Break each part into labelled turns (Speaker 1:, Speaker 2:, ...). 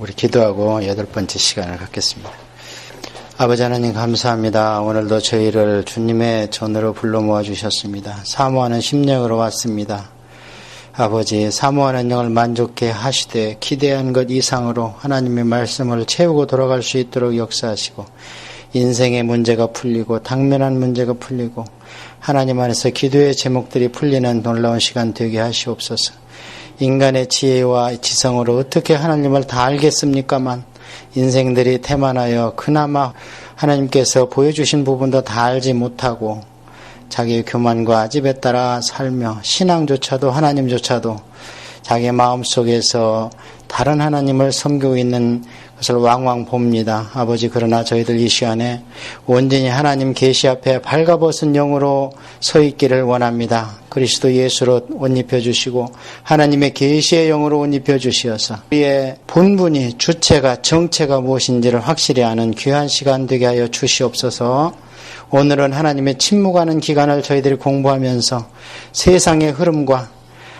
Speaker 1: 우리 기도하고 8번째 시간을 갖겠습니다. 아버지 하나님 감사합니다. 오늘도 저희를 주님의 전으로 불러 모아주셨습니다. 사모하는 심령으로 왔습니다. 아버지, 사모하는 영을 만족해 하시되 기대한 것 이상으로 하나님의 말씀을 채우고 돌아갈 수 있도록 역사하시고 인생의 문제가 풀리고 당면한 문제가 풀리고 하나님 안에서 기도의 제목들이 풀리는 놀라운 시간 되게 하시옵소서. 인간의 지혜와 지성으로 어떻게 하나님을 다 알겠습니까만 인생들이 태만하여 그나마 하나님께서 보여주신 부분도 다 알지 못하고 자기의 교만과 집에 따라 살며 신앙조차도 하나님조차도 자기의 마음속에서 다른 하나님을 섬기고 있는 것을 왕왕 봅니다. 아버지, 그러나 저희들 이 시간에 온전히 하나님 계시 앞에 발가벗은 영으로 서 있기를 원합니다. 그리스도 예수로 옷 입혀주시고 하나님의 계시의 영으로 옷 입혀주시어서 우리의 본분이 주체가 정체가 무엇인지를 확실히 아는 귀한 시간 되게 하여 주시옵소서. 오늘은 하나님의 침묵하는 기간을 저희들이 공부하면서 세상의 흐름과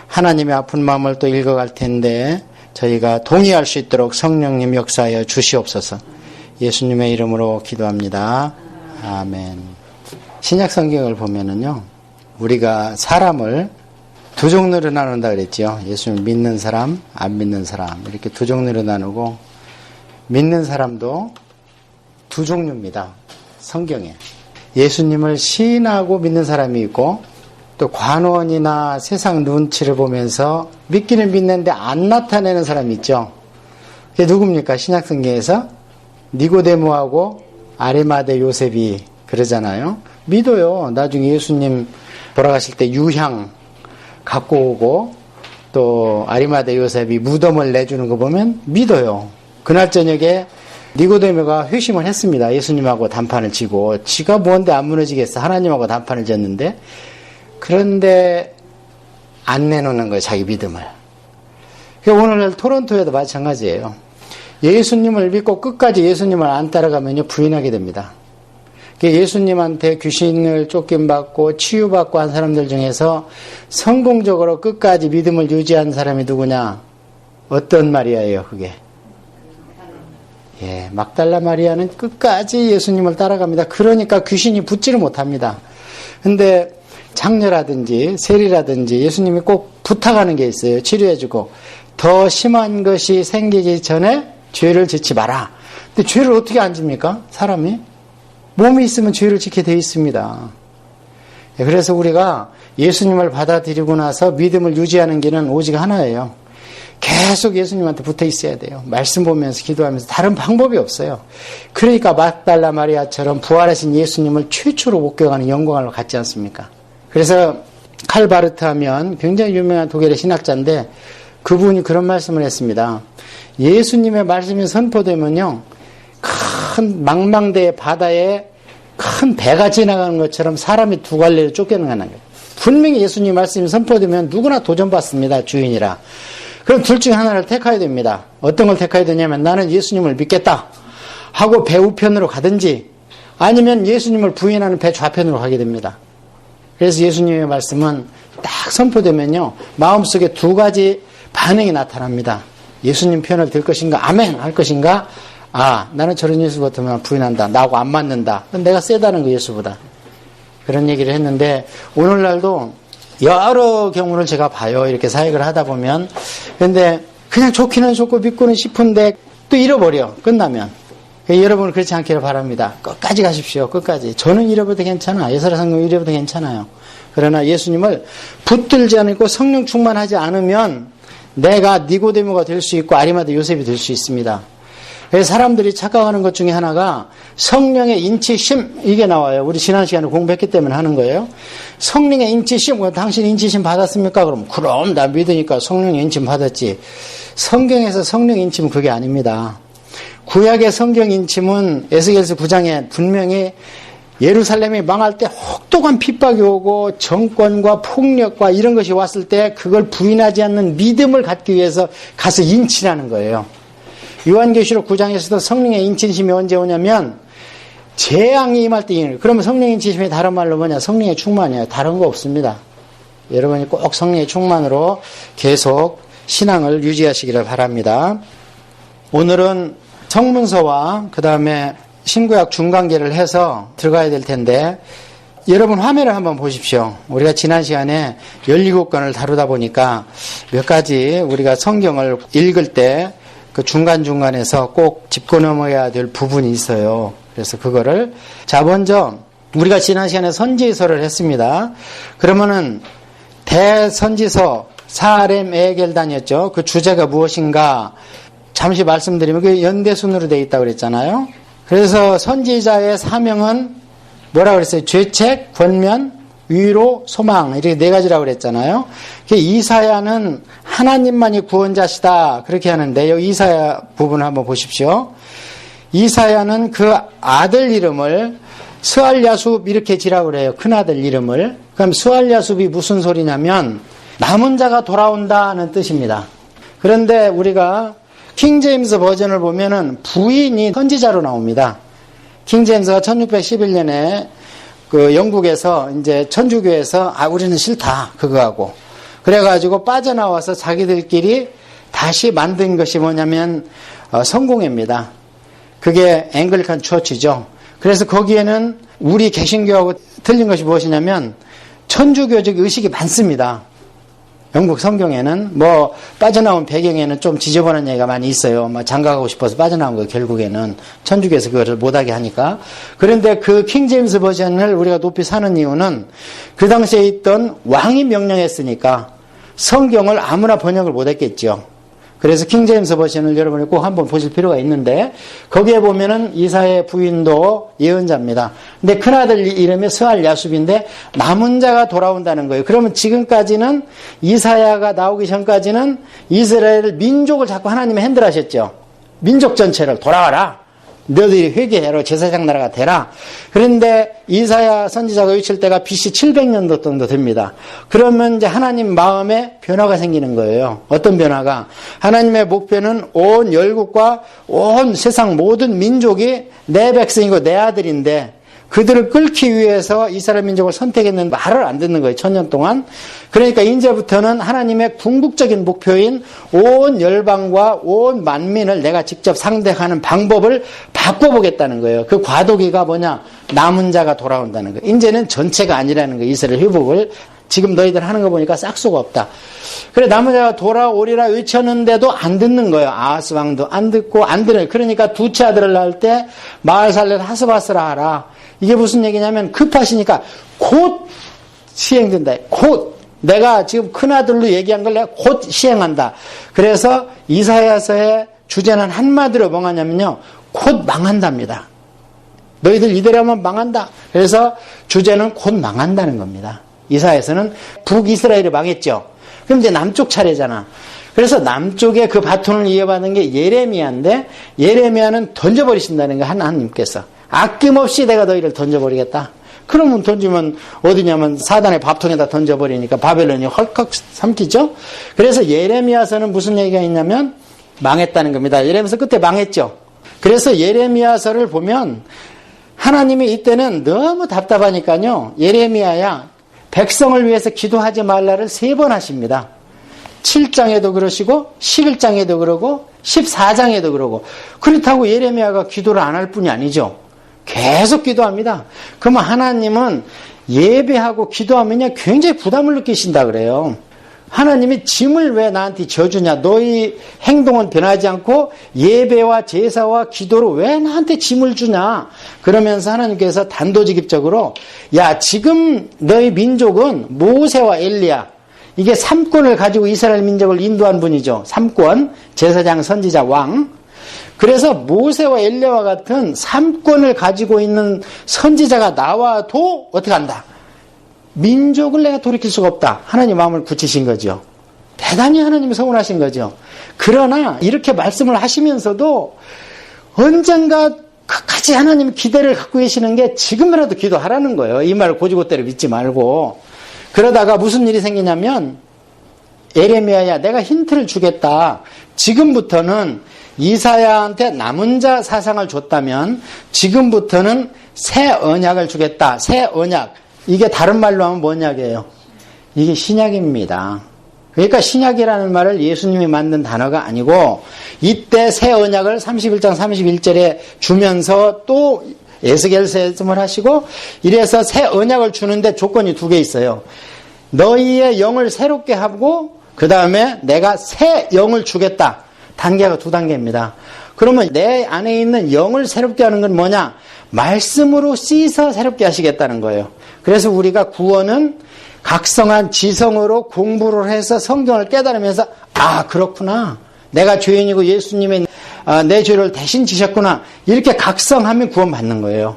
Speaker 1: 하나님의 아픈 마음을 또 읽어갈 텐데 저희가 동의할 수 있도록 성령님 역사하여 주시옵소서. 예수님의 이름으로 기도합니다. 아멘. 신약 성경을 보면은요, 우리가 사람을 두 종류로 나눈다 그랬죠. 예수님 믿는 사람, 안 믿는 사람, 이렇게 두 종류로 나누고, 믿는 사람도 두 종류입니다. 성경에. 예수님을 시인하고 믿는 사람이 있고, 또 관원이나 세상 눈치를 보면서 믿기는 믿는데 안 나타내는 사람이 있죠. 그게 누굽니까? 신약 성경에서 니고데모하고 아리마대 요셉이 그러잖아요. 믿어요. 나중에 예수님 돌아가실 때 유향 갖고 오고 또 아리마대 요셉이 무덤을 내주는 거 보면 믿어요. 그날 저녁에 니고데모가 회심을 했습니다. 예수님하고 단판을 치고 지가 뭔데 안 무너지겠어. 하나님하고 단판을 졌는데 그런데 안 내놓는 거예요. 자기 믿음을. 오늘날 토론토에도 마찬가지예요. 예수님을 믿고 끝까지 예수님을 안 따라가면요 부인하게 됩니다. 예수님한테 귀신을 쫓김받고 치유받고 한 사람들 중에서 성공적으로 끝까지 믿음을 유지한 사람이 누구냐? 어떤 마리아예요 그게? 예, 막달라 마리아는 끝까지 예수님을 따라갑니다. 그러니까 귀신이 붙지를 못합니다. 근데 장녀라든지 세리라든지 예수님이 꼭 부탁하는 게 있어요. 치료해주고 더 심한 것이 생기기 전에 죄를 짓지 마라. 근데 죄를 어떻게 안 집니까? 사람이 몸이 있으면 죄를 짓게 돼 있습니다. 그래서 우리가 예수님을 받아들이고 나서 믿음을 유지하는 길은 오직 하나예요. 계속 예수님한테 붙어 있어야 돼요. 말씀 보면서 기도하면서 다른 방법이 없어요. 그러니까 막달라 마리아처럼 부활하신 예수님을 최초로 목격하는 영광을 갖지 않습니까? 그래서 칼바르트 하면 굉장히 유명한 독일의 신학자인데 그분이 그런 말씀을 했습니다. 예수님의 말씀이 선포되면요, 큰 망망대해 바다에 큰 배가 지나가는 것처럼 사람이 두 갈래로 쫓겨나가는 거예요. 분명히 예수님 말씀이 선포되면 누구나 도전받습니다. 주인이라. 그럼 둘 중에 하나를 택해야 됩니다. 어떤 걸 택해야 되냐면 나는 예수님을 믿겠다 하고 배 우편으로 가든지 아니면 예수님을 부인하는 배 좌편으로 가게 됩니다. 그래서 예수님의 말씀은 딱 선포되면요 마음속에 두 가지 반응이 나타납니다. 예수님 편을 들 것인가? 아멘 할 것인가? 아, 나는 저런 예수 같으면 부인한다. 나하고 안 맞는다. 내가 세다는 거 예수보다. 그런 얘기를 했는데 오늘날도 여러 경우를 제가 봐요. 이렇게 사역을 하다 보면. 근데 그냥 좋기는 좋고 믿고는 싶은데 또 잃어버려. 끝나면. 여러분은 그렇지 않기를 바랍니다. 끝까지 가십시오. 끝까지. 저는 잃어버려도 괜찮아. 예사라 성경 잃어버려도 괜찮아요. 그러나 예수님을 붙들지 않고 성령 충만하지 않으면 내가 니고데모가 될 수 있고 아리마대 요셉이 될 수 있습니다. 그래서 사람들이 착각하는 것 중에 하나가 성령의 인치심, 이게 나와요. 우리 지난 시간에 공부했기 때문에 하는 거예요. 성령의 인치심, 당신 인치심 받았습니까? 그럼 나 믿으니까 성령의 인침 받았지. 성경에서 성령 인침은 그게 아닙니다. 구약의 성경 인침은 에스겔서 9장에 분명히 예루살렘이 망할 때 혹독한 핍박이 오고 정권과 폭력과 이런 것이 왔을 때 그걸 부인하지 않는 믿음을 갖기 위해서 가서 인치라는 거예요. 요한계시록 9장에서도 성령의 인치심이 언제 오냐면 재앙이 임할 때, 그러면 성령의 인치심이 다른 말로 뭐냐? 성령의 충만이에요. 다른 거 없습니다. 여러분이 꼭 성령의 충만으로 계속 신앙을 유지하시기를 바랍니다. 오늘은 성문서와 그 다음에 신구약 중간계를 해서 들어가야 될 텐데 여러분 화면을 한번 보십시오. 우리가 지난 시간에 17권을 다루다 보니까 몇 가지 우리가 성경을 읽을 때 그 중간중간에서 꼭 짚고 넘어야 될 부분이 있어요. 그래서 그거를 먼저 우리가 지난 시간에 선지서를 했습니다. 그러면은 대선지서 사렘 에겔단이었죠. 그 주제가 무엇인가 잠시 말씀드리면 그게 연대순으로 되어 있다고 그랬잖아요. 그래서 선지자의 사명은 뭐라고 그랬어요? 죄책, 권면, 위로, 소망 이렇게 네 가지라고 그랬잖아요. 이사야는 하나님만이 구원자시다 그렇게 하는데 여기 이사야 부분을 한번 보십시오. 이사야는 그 아들 이름을 스알야숲 이렇게 지라고 그래요. 큰아들 이름을. 그럼 스알야숲이 무슨 소리냐면 남은 자가 돌아온다는 뜻입니다. 그런데 우리가 킹제임스 버전을 보면은 부인이 선지자로 나옵니다. 킹제임스가 1611년에 그 영국에서 이제 천주교에서 우리는 싫다 그거하고 그래가지고 빠져나와서 자기들끼리 다시 만든 것이 뭐냐면 성공회입니다. 그게 앵글리칸 처치죠. 그래서 거기에는 우리 개신교하고 틀린 것이 무엇이냐면 천주교적 의식이 많습니다. 영국 성경에는 뭐 빠져나온 배경에는 좀 지저분한 얘기가 많이 있어요. 막 장가가고 싶어서 빠져나온 거 결국에는 천주교에서 그거를 못하게 하니까. 그런데 그 킹제임스 버전을 우리가 높이 사는 이유는 그 당시에 있던 왕이 명령했으니까 성경을 아무나 번역을 못했겠죠. 그래서 킹제임스 버전을 여러분이 꼭 한번 보실 필요가 있는데 거기에 보면은 이사야의 부인도 예언자입니다. 근데 큰아들 이름이 스알야숲인데 남은 자가 돌아온다는 거예요. 그러면 지금까지는 이사야가 나오기 전까지는 이스라엘 민족을 자꾸 하나님이 핸들하셨죠. 민족 전체를 돌아와라. 너희들이 회개해라. 제사장 나라가 되라. 그런데 이사야 선지자가 외칠 때가 BC 700년도 정도 됩니다. 그러면 이제 하나님 마음에 변화가 생기는 거예요. 어떤 변화가? 하나님의 목표는 온 열국과 온 세상 모든 민족이 내 백성이고 내 아들인데 그들을 끌기 위해서 이스라엘 민족을 선택했는데 말을 안 듣는 거예요. 1000년 동안. 그러니까 이제부터는 하나님의 궁극적인 목표인 온 열방과 온 만민을 내가 직접 상대하는 방법을 바꿔보겠다는 거예요. 그 과도기가 뭐냐? 남은 자가 돌아온다는 거예요. 이제는 전체가 아니라는 거예요. 이스라엘 회복을. 지금 너희들 하는 거 보니까 싹수가 없다. 그래 남은 자가 돌아오리라 외쳤는데도 안 듣는 거예요. 아하스 왕도 안 듣고 안 들어요. 그러니까 두째 아들을 낳을 때 마을살레를 하스바스라 하라. 이게 무슨 얘기냐면 급하시니까 곧 시행된다. 곧 내가 지금 큰아들로 얘기한 걸 내가 곧 시행한다. 그래서 이사야서의 주제는 한마디로 뭐냐면요. 곧 망한답니다. 너희들 이대로 하면 망한다. 그래서 주제는 곧 망한다는 겁니다. 이사야서는 북이스라엘이 망했죠. 그럼 이제 남쪽 차례잖아. 그래서 남쪽에 그 바톤을 이어받는 게 예레미야인데 예레미야는 던져버리신다는 거예요. 하나님께서. 아낌없이 내가 너희를 던져버리겠다. 그러면 던지면 어디냐면 사단의 밥통에다 던져버리니까 바벨론이 헐컥 삼키죠. 그래서 예레미야서는 무슨 얘기가 있냐면 망했다는 겁니다. 예레미야서 끝에 망했죠. 그래서 예레미야서를 보면 하나님이 이때는 너무 답답하니까요. 예레미야야 백성을 위해서 기도하지 말라를 3번 하십니다. 7장에도 그러시고 11장에도 그러고 14장에도 그러고 그렇다고 예레미야가 기도를 안 할 뿐이 아니죠. 계속 기도합니다. 그러면 하나님은 예배하고 기도하면요 굉장히 부담을 느끼신다 그래요. 하나님이 짐을 왜 나한테 져주냐. 너희 행동은 변하지 않고 예배와 제사와 기도로 왜 나한테 짐을 주냐. 그러면서 하나님께서 단도직입적으로 야 지금 너희 민족은 모세와 엘리야 이게 3권을 가지고 이스라엘 민족을 인도한 분이죠. 3권 제사장 선지자 왕. 그래서 모세와 엘리야와 같은 3권을 가지고 있는 선지자가 나와도 어떻게 한다. 민족을 내가 돌이킬 수가 없다. 하나님 마음을 굳히신 거죠. 대단히 하나님이 서운하신 거죠. 그러나 이렇게 말씀을 하시면서도 언젠가 끝까지 하나님 기대를 갖고 계시는 게 지금이라도 기도하라는 거예요. 이 말을 고지고대로 믿지 말고. 그러다가 무슨 일이 생기냐면 예레미야야 내가 힌트를 주겠다. 지금부터는 이사야한테 남은 자 사상을 줬다면 지금부터는 새 언약을 주겠다. 새 언약. 이게 다른 말로 하면 뭔 약이에요? 이게 신약입니다. 그러니까 신약이라는 말을 예수님이 만든 단어가 아니고 이때 새 언약을 31장 31절에 주면서 또 에스겔서 말씀을 하시고 이래서 새 언약을 주는데 조건이 두 개 있어요. 너희의 영을 새롭게 하고 그 다음에 내가 새 영을 주겠다. 단계가 두 단계입니다. 그러면 내 안에 있는 영을 새롭게 하는 건 뭐냐? 말씀으로 씻어 새롭게 하시겠다는 거예요. 그래서 우리가 구원은 각성한 지성으로 공부를 해서 성경을 깨달으면서 아 그렇구나. 내가 죄인이고 예수님이 내 죄를 대신 지셨구나. 이렇게 각성하면 구원받는 거예요.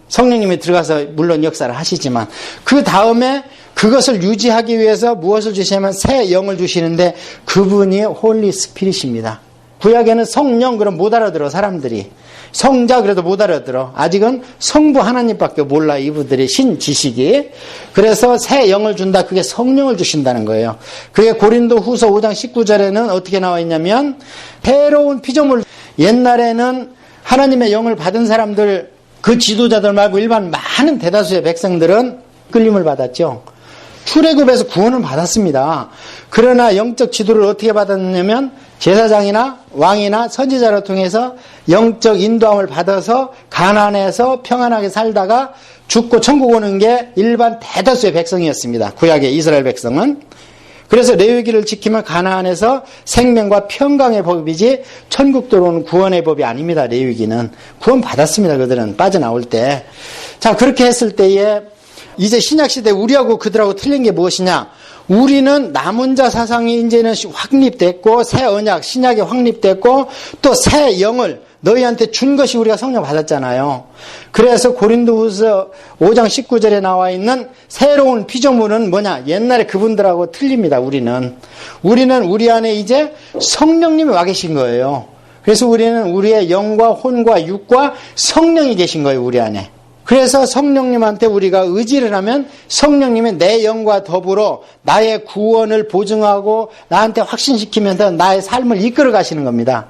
Speaker 1: 성령님이 들어가서 물론 역사를 하시지만 그 다음에 그것을 유지하기 위해서 무엇을 주시냐면 새 영을 주시는데 그분이 홀리 스피릿입니다. 구약에는 성령 그럼 못 알아들어 사람들이. 성자 그래도 못 알아들어. 아직은 성부 하나님밖에 몰라 이분들이 신지식이. 그래서 새 영을 준다. 그게 성령을 주신다는 거예요. 그게 고린도 후서 5장 19절에는 어떻게 나와 있냐면 새로운 피조물. 옛날에는 하나님의 영을 받은 사람들 그 지도자들 말고 일반 많은 대다수의 백성들은 끌림을 받았죠. 출애굽에서 구원을 받았습니다. 그러나 영적 지도를 어떻게 받았냐면 제사장이나 왕이나 선지자를 통해서 영적 인도함을 받아서 가나안에서 평안하게 살다가 죽고 천국 오는 게 일반 대다수의 백성이었습니다. 구약의 이스라엘 백성은. 그래서 레위기를 지키면 가나안에서 생명과 평강의 법이지 천국 들어오는 구원의 법이 아닙니다. 레위기는. 구원 받았습니다. 그들은 빠져나올 때. 자, 그렇게 했을 때에 이제 신약시대 우리하고 그들하고 틀린 게 무엇이냐? 우리는 남은 자 사상이 이제는 확립됐고 새 언약 신약이 확립됐고 또 새 영을 너희한테 준 것이 우리가 성령 받았잖아요. 그래서 고린도후서 5장 19절에 나와 있는 새로운 피조물은 뭐냐? 옛날에 그분들하고 틀립니다. 우리는 우리 안에 이제 성령님이 와 계신 거예요. 그래서 우리는 우리의 영과 혼과 육과 성령이 계신 거예요. 우리 안에. 그래서 성령님한테 우리가 의지를 하면 성령님이 내 영과 더불어 나의 구원을 보증하고 나한테 확신시키면서 나의 삶을 이끌어 가시는 겁니다.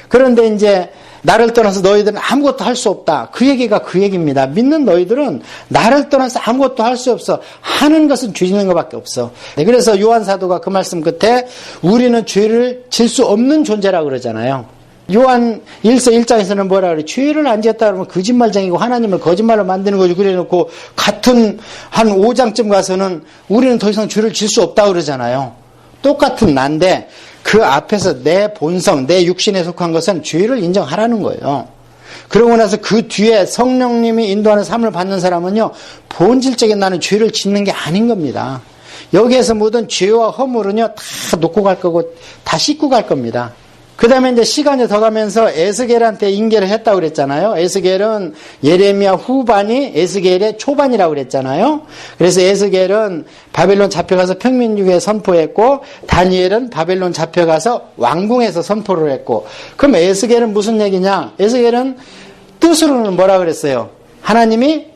Speaker 1: 그런데 이제 나를 떠나서 너희들은 아무것도 할 수 없다. 그 얘기가 그 얘기입니다. 믿는 너희들은 나를 떠나서 아무것도 할 수 없어. 하는 것은 죄 짓는 것밖에 없어. 그래서 요한 사도가 그 말씀 끝에 우리는 죄를 질 수 없는 존재라고 그러잖아요. 요한 1서 1장에서는 뭐라 그래? 죄를 안 지었다 그러면 거짓말쟁이고 하나님을 거짓말로 만드는 거지. 그래 놓고 같은 한 5장쯤 가서는 우리는 더 이상 죄를 질 수 없다 그러잖아요. 똑같은 난데 그 앞에서 내 본성, 내 육신에 속한 것은 죄를 인정하라는 거예요. 그러고 나서 그 뒤에 성령님이 인도하는 삶을 받는 사람은요, 본질적인 나는 죄를 짓는 게 아닌 겁니다. 여기에서 모든 죄와 허물은요, 다 놓고 갈 거고, 다 씻고 갈 겁니다. 그 다음에 이제 시간이 더 가면서 에스겔한테 인계를 했다고 그랬잖아요. 에스겔은 예레미야 후반이 에스겔의 초반이라고 그랬잖아요. 그래서 에스겔은 바벨론 잡혀가서 평민유에 선포했고, 다니엘은 바벨론 잡혀가서 왕궁에서 선포를 했고, 그럼 에스겔은 무슨 얘기냐? 에스겔은 뜻으로는 뭐라 그랬어요? 하나님이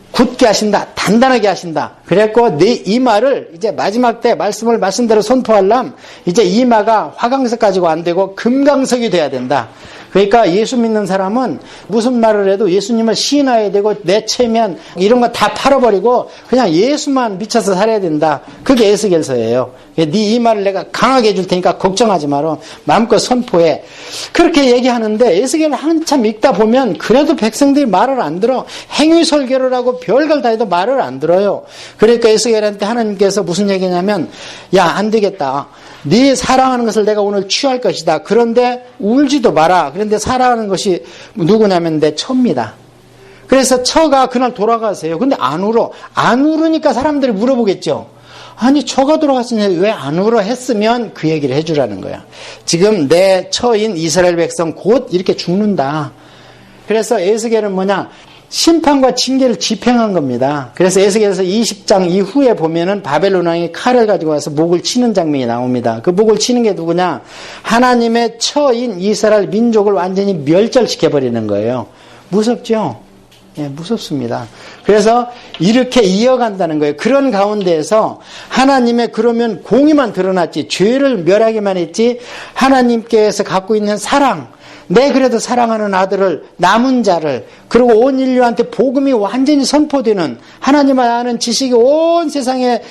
Speaker 1: 굳게 하신다. 단단하게 하신다. 그랬고 내 이마를 이제 마지막 때 말씀대로 선포하려면 이제 이마가 화강석 가지고 안 되고 금강석이 돼야 된다. 그러니까 예수 믿는 사람은 무슨 말을 해도 예수님을 시인해야 되고 내 체면 이런 거 다 팔아버리고 그냥 예수만 미쳐서 살아야 된다. 그게 에스겔서예요. 네 이마를 내가 강하게 해줄 테니까 걱정하지 마라. 마음껏 선포해. 그렇게 얘기하는데 에스겔을 한참 읽다 보면 그래도 백성들이 말을 안 들어. 행위설교를 하고 별걸 다 해도 말을 안 들어요. 그러니까 에스겔한테 하나님께서 무슨 얘기냐면 야, 안 되겠다. 네 사랑하는 것을 내가 오늘 취할 것이다. 그런데 울지도 마라. 그런데 사랑하는 것이 누구냐면 내 처입니다. 그래서 처가 그날 돌아가세요. 근데 안 울어. 안 울으니까 사람들이 물어보겠죠. 아니 처가 돌아갔으니 왜 안 울어 했으면 그 얘기를 해주라는 거야. 지금 내 처인 이스라엘 백성 곧 이렇게 죽는다. 그래서 에스겔은 뭐냐? 심판과 징계를 집행한 겁니다. 그래서 에스겔서 20장 이후에 보면은 바벨론 왕이 칼을 가지고 와서 목을 치는 장면이 나옵니다. 그 목을 치는 게 누구냐? 하나님의 처인 이스라엘 민족을 완전히 멸절시켜버리는 거예요. 무섭죠? 예, 무섭습니다. 그래서 이렇게 이어간다는 거예요. 그런 가운데에서 하나님의 그러면 공의만 드러났지 죄를 멸하기만 했지 하나님께서 갖고 있는 사랑, 내 그래도 사랑하는 아들을, 남은 자를, 그리고 온 인류한테 복음이 완전히 선포되는, 하나님을 아는 지식이 온 세상에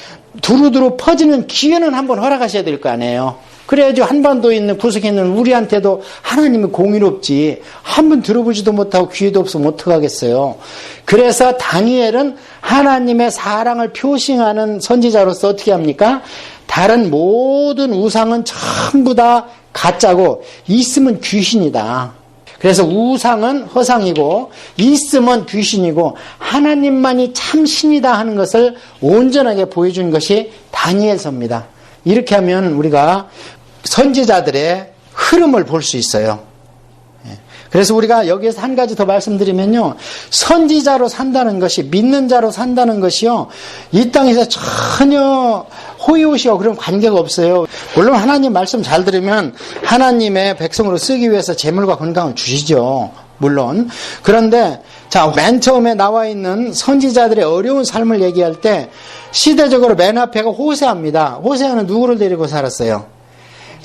Speaker 1: 두루두루 퍼지는 기회는 한번 허락하셔야 될 거 아니에요. 그래야지 한반도에 있는 구석에 있는 우리한테도 하나님이 공의롭지, 한번 들어보지도 못하고 귀에도 없으면 어떡하겠어요. 그래서 다니엘은 하나님의 사랑을 표시하는 선지자로서 어떻게 합니까? 다른 모든 우상은 전부 다 가짜고 있으면 귀신이다. 그래서 우상은 허상이고 있으면 귀신이고 하나님만이 참 신이다 하는 것을 온전하게 보여준 것이 다니엘서입니다. 이렇게 하면 우리가 선지자들의 흐름을 볼 수 있어요. 그래서 우리가 여기에서 한 가지 더 말씀드리면요, 선지자로 산다는 것이, 믿는 자로 산다는 것이요, 이 땅에서 전혀 호의호시와 그런 관계가 없어요. 물론 하나님 말씀 잘 들으면 하나님의 백성으로 쓰기 위해서 재물과 건강을 주시죠, 물론. 그런데 자, 맨 처음에 나와 있는 선지자들의 어려운 삶을 얘기할 때 시대적으로 맨 앞에가 호세아입니다. 호세아는 누구를 데리고 살았어요?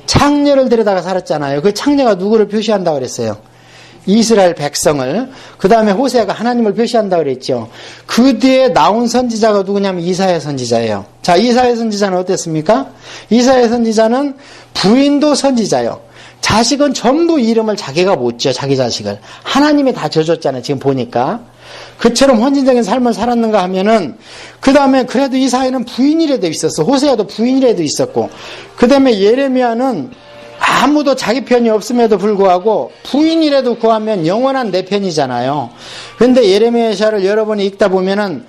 Speaker 1: 창녀를 데려다가 살았잖아요. 그 창녀가 누구를 표시한다고 그랬어요? 이스라엘 백성을. 그 다음에 호세아가 하나님을 표시한다고 그랬죠. 그 뒤에 나온 선지자가 누구냐면 이사야 선지자예요. 자, 이사야 선지자는 어땠습니까? 이사야 선지자는 부인도 선지자예요. 자식은 전부 이름을 자기가 못 지어, 자기 자식을. 하나님이 다 져줬잖아요, 지금 보니까. 그처럼 헌신적인 삶을 살았는가 하면은, 그 다음에 그래도 이사야는 부인이라도 있었어. 호세아도 부인이라도 있었고, 그 다음에 예레미야는 아무도 자기 편이 없음에도 불구하고 부인이라도 구하면 영원한 내 편이잖아요. 그런데 예레미야를 여러 번 읽다 보면은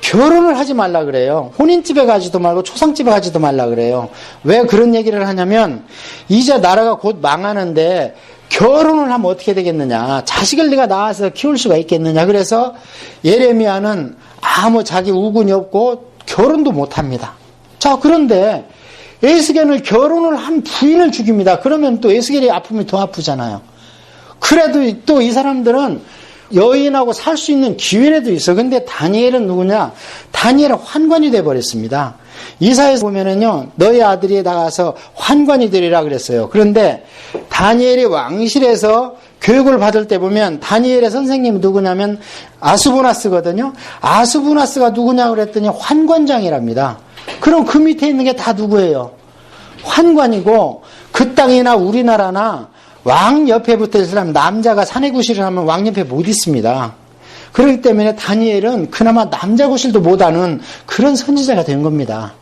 Speaker 1: 결혼을 하지 말라 그래요. 혼인집에 가지도 말고 초상집에 가지도 말라 그래요. 왜 그런 얘기를 하냐면, 이제 나라가 곧 망하는데 결혼을 하면 어떻게 되겠느냐, 자식을 네가 낳아서 키울 수가 있겠느냐. 그래서 예레미야는 아무 자기 우군이 없고 결혼도 못합니다. 자, 그런데 에스겔을 결혼을 한 부인을 죽입니다. 그러면 또 에스겔의 아픔이 더 아프잖아요. 그래도 또 이 사람들은 여인하고 살 수 있는 기회라도 있어. 근데 다니엘은 누구냐? 다니엘은 환관이 돼버렸습니다. 이사야에서 보면은요, 너희 아들이 나가서 환관이 되리라 그랬어요. 그런데 다니엘이 왕실에서 교육을 받을 때 보면 다니엘의 선생님이 누구냐면 아수부나스거든요. 아수부나스가 누구냐고 그랬더니 환관장이랍니다. 그럼 그 밑에 있는 게 다 누구예요? 환관이고, 그 땅이나 우리나라나 왕 옆에 붙어 있을 사람, 남자가 사내구실을 하면 왕 옆에 못 있습니다. 그렇기 때문에 다니엘은 그나마 남자 구실도 못하는 그런 선지자가 된 겁니다.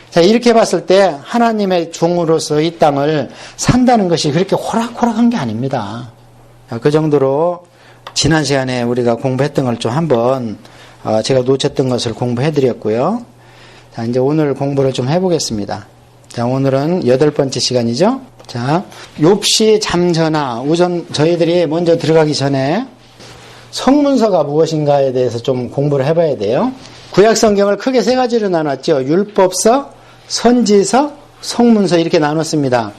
Speaker 1: 자, 이렇게 봤을 때 하나님의 종으로서 이 땅을 산다는 것이 그렇게 호락호락한 게 아닙니다. 그 정도로 지난 시간에 우리가 공부했던 걸 좀 한번 제가 놓쳤던 것을 공부해드렸고요. 자, 이제 오늘 공부를 좀 해보겠습니다. 자, 오늘은 8번째 시간이죠. 자, 욥시 잠전하. 우선 저희들이 먼저 들어가기 전에 성문서가 무엇인가에 대해서 좀 공부를 해봐야 돼요. 구약 성경을 크게 3가지로 나눴죠. 율법서, 선지서, 성문서 이렇게 나눴습니다.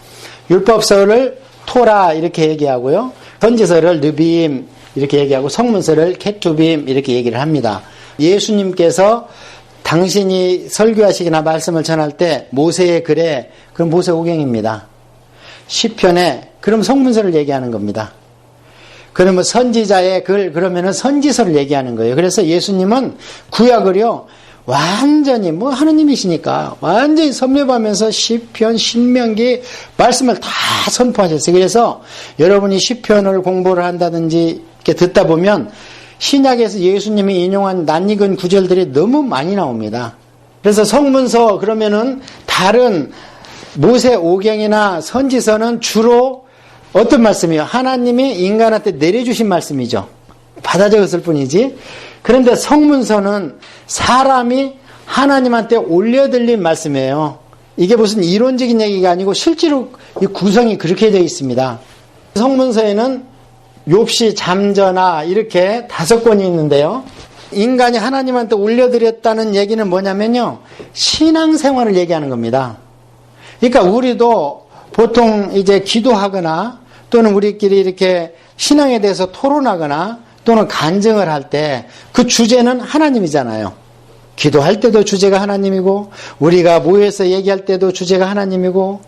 Speaker 1: 율법서를 토라 이렇게 얘기하고요. 선지서를 느빔 이렇게 얘기하고 성문서를 케투빔 이렇게 얘기를 합니다. 예수님께서 당신이 설교하시거나 말씀을 전할 때 모세의 글에, 그럼 모세오경입니다. 시편에, 그럼 성문서를 얘기하는 겁니다. 그러면 선지자의 글, 그러면은 선지서를 얘기하는 거예요. 그래서 예수님은 구약을요, 완전히, 뭐 하느님이시니까 완전히 섭렵하면서 시편, 신명기 말씀을 다 선포하셨어요. 그래서 여러분이 시편을 공부를 한다든지 이렇게 듣다 보면 신약에서 예수님이 인용한 낯익은 구절들이 너무 많이 나옵니다. 그래서 성문서 그러면은 다른 모세오경이나 선지서는 주로 어떤 말씀이에요? 하나님이 인간한테 내려주신 말씀이죠. 받아 적었을 뿐이지. 그런데 성문서는 사람이 하나님한테 올려드린 말씀이에요. 이게 무슨 이론적인 얘기가 아니고 실제로 이 구성이 그렇게 되어 있습니다. 성문서에는 욥시 잠전하 이렇게 5권이 있는데요. 인간이 하나님한테 올려드렸다는 얘기는 뭐냐면요, 신앙생활을 얘기하는 겁니다. 그러니까 우리도 보통 이제 기도하거나 또는 우리끼리 이렇게 신앙에 대해서 토론하거나 또는 간증을 할 때 그 주제는 하나님이잖아요. 기도할 때도 주제가 하나님이고 우리가 모여서 얘기할 때도 주제가 하나님이고,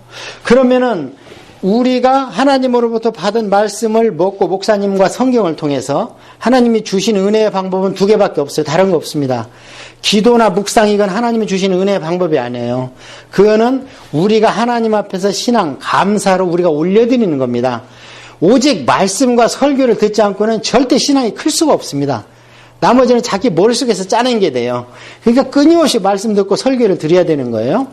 Speaker 1: 그러면은 우리가 하나님으로부터 받은 말씀을 먹고 목사님과 성경을 통해서 하나님이 주신 은혜의 방법은 두 개밖에 없어요. 다른 거 없습니다. 기도나 묵상이건 하나님이 주신 은혜의 방법이 아니에요. 그거는 우리가 하나님 앞에서 신앙, 감사로 우리가 올려드리는 겁니다. 오직 말씀과 설교를 듣지 않고는 절대 신앙이 클 수가 없습니다. 나머지는 자기 머릿속에서 짜낸 게 돼요. 그러니까 끊임없이 말씀 듣고 설교를 드려야 되는 거예요.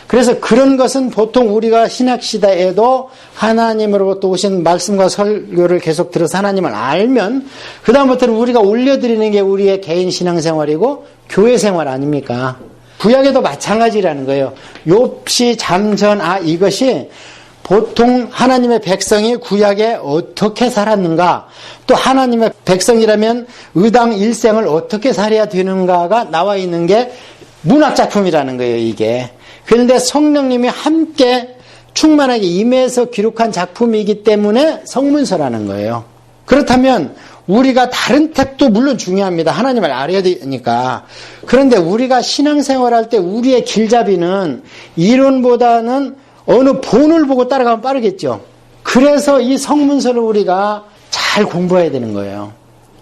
Speaker 1: 그래서 그런 것은 보통 우리가 신학시대에도 하나님으로부터 오신 말씀과 설교를 계속 들어서 하나님을 알면 그 다음부터는 우리가 올려드리는 게 우리의 개인 신앙생활이고 교회 생활 아닙니까? 구약에도 마찬가지라는 거예요. 욥시, 잠전, 이것이 보통 하나님의 백성이 구약에 어떻게 살았는가, 또 하나님의 백성이라면 의당 일생을 어떻게 살아야 되는가가 나와 있는 게 문학작품이라는 거예요, 이게. 그런데 성령님이 함께 충만하게 임해서 기록한 작품이기 때문에 성문서라는 거예요. 그렇다면 우리가 다른 책도 물론 중요합니다. 하나님을 알아야 되니까. 그런데 우리가 신앙생활할 때 우리의 길잡이는 이론보다는 어느 본을 보고 따라가면 빠르겠죠. 그래서 이 성문서를 우리가 잘 공부해야 되는 거예요.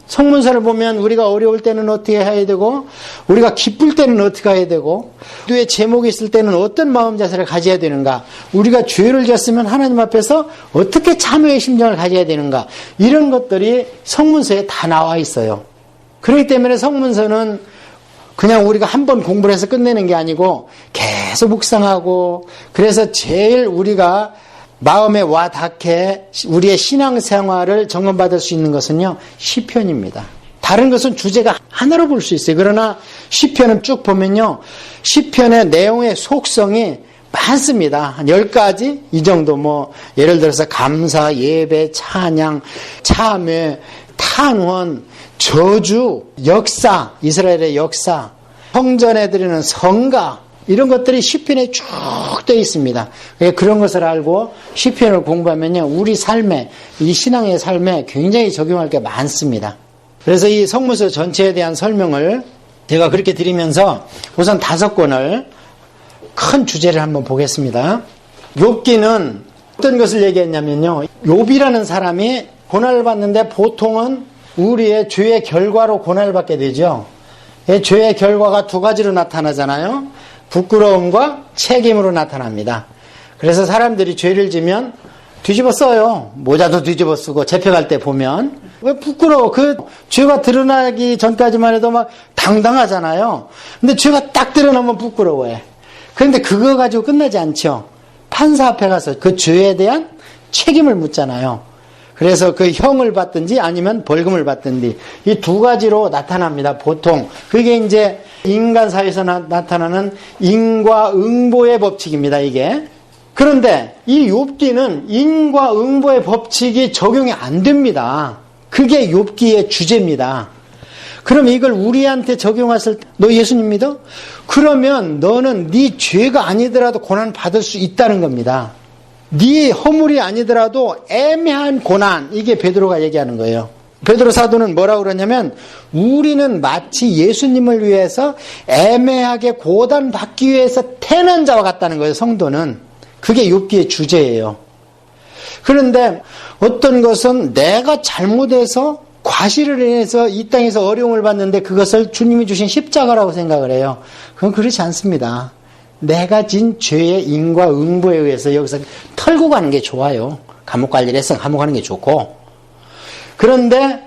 Speaker 1: 성문서를 보면 우리가 어려울 때는 어떻게 해야 되고, 우리가 기쁠 때는 어떻게 해야 되고, 기도의 제목이 있을 때는 어떤 마음 자세를 가져야 되는가, 우리가 죄를 졌으면 하나님 앞에서 어떻게 참회의 심정을 가져야 되는가, 이런 것들이 성문서에 다 나와 있어요. 그렇기 때문에 성문서는 그냥 우리가 한 번 공부를 해서 끝내는 게 아니고 계속 묵상하고, 그래서 제일 우리가 마음에 와 닿게 우리의 신앙생활을 점검받을 수 있는 것은요, 시편입니다. 다른 것은 주제가 하나로 볼 수 있어요. 그러나 시편은 쭉 보면요, 시편의 내용의 속성이 많습니다. 한 10가지? 이 정도 예를 들어서 감사, 예배, 찬양, 참회, 탄원, 저주, 역사, 이스라엘의 역사, 성전에 드리는 성가, 이런 것들이 시편에 쭉 되어 있습니다. 그런 것을 알고 시편을 공부하면요, 우리 삶에, 이 신앙의 삶에 굉장히 적용할 게 많습니다. 그래서 이 성문서 전체에 대한 설명을 제가 그렇게 드리면서 우선 5권을 큰 주제를 한번 보겠습니다. 욥기는 어떤 것을 얘기했냐면요, 욥이라는 사람이 고난을 받는데 보통은 우리의 죄의 결과로 고난을 받게 되죠. 죄의 결과가 두 가지로 나타나잖아요. 부끄러움과 책임으로 나타납니다. 그래서 사람들이 죄를 지면 뒤집어 써요. 모자도 뒤집어 쓰고 잡혀갈 때 보면. 왜 부끄러워? 그 죄가 드러나기 전까지만 해도 막 당당하잖아요. 근데 죄가 딱 드러나면 부끄러워해. 그런데 그거 가지고 끝나지 않죠. 판사 앞에 가서 그 죄에 대한 책임을 묻잖아요. 그래서 그 형을 받든지 아니면 벌금을 받든지 이 두 가지로 나타납니다. 보통 그게 이제 인간 사회에서 나타나는 인과응보의 법칙입니다. 이게. 그런데 이 욥기는 인과응보의 법칙이 적용이 안 됩니다. 그게 욥기의 주제입니다. 그럼 이걸 우리한테 적용했을 때 너 예수님 믿어? 그러면 너는 네 죄가 아니더라도 고난 받을 수 있다는 겁니다. 네 허물이 아니더라도 애매한 고난, 이게 베드로가 얘기하는 거예요. 베드로 사도는 뭐라고 그러냐면 우리는 마치 예수님을 위해서 애매하게 고난받기 위해서 태어난 자와 같다는 거예요. 성도는. 그게 욥기의 주제예요. 그런데 어떤 것은 내가 잘못해서 과실을 인해서 이 땅에서 어려움을 받는데 그것을 주님이 주신 십자가라고 생각을 해요. 그건 그렇지 않습니다. 내가 진 죄의 인과응보에 의해서 여기서 털고 가는 게 좋아요. 감옥 갈 일 했으면 감옥 가는 게 좋고. 그런데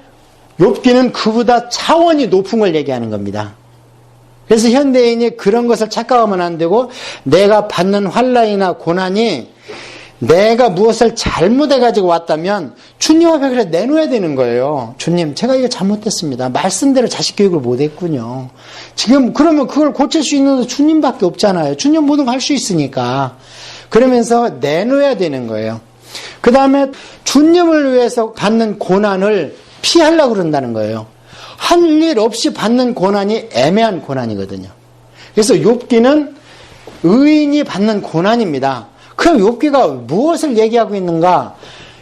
Speaker 1: 욥기는 그보다 차원이 높은 걸 얘기하는 겁니다. 그래서 현대인이 그런 것을 착각하면 안 되고 내가 받는 환난이나 고난이 내가 무엇을 잘못해가지고 왔다면 주님 앞에 그래 내놓아야 되는 거예요. 주님, 제가 이거 잘못했습니다. 말씀대로 자식 교육을 못했군요. 지금 그러면 그걸 고칠 수 있는 건 주님밖에 없잖아요. 주님 모든 거 할 수 있으니까. 그러면서 내놓아야 되는 거예요. 그 다음에 주님을 위해서 받는 고난을 피하려고 그런다는 거예요. 할 일 없이 받는 고난이 애매한 고난이거든요. 그래서 욥기는 의인이 받는 고난입니다. 그럼 욥기가 무엇을 얘기하고 있는가?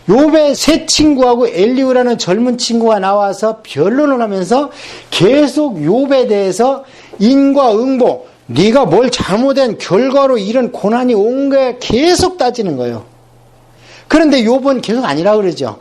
Speaker 1: 욥의 세 친구하고 엘리후라는 젊은 친구가 나와서 변론을 하면서 계속 욥에 대해서 인과응보, 네가 뭘 잘못한 결과로 이런 고난이 온 거야 계속 따지는 거예요. 그런데 욥은 계속 아니라 그러죠.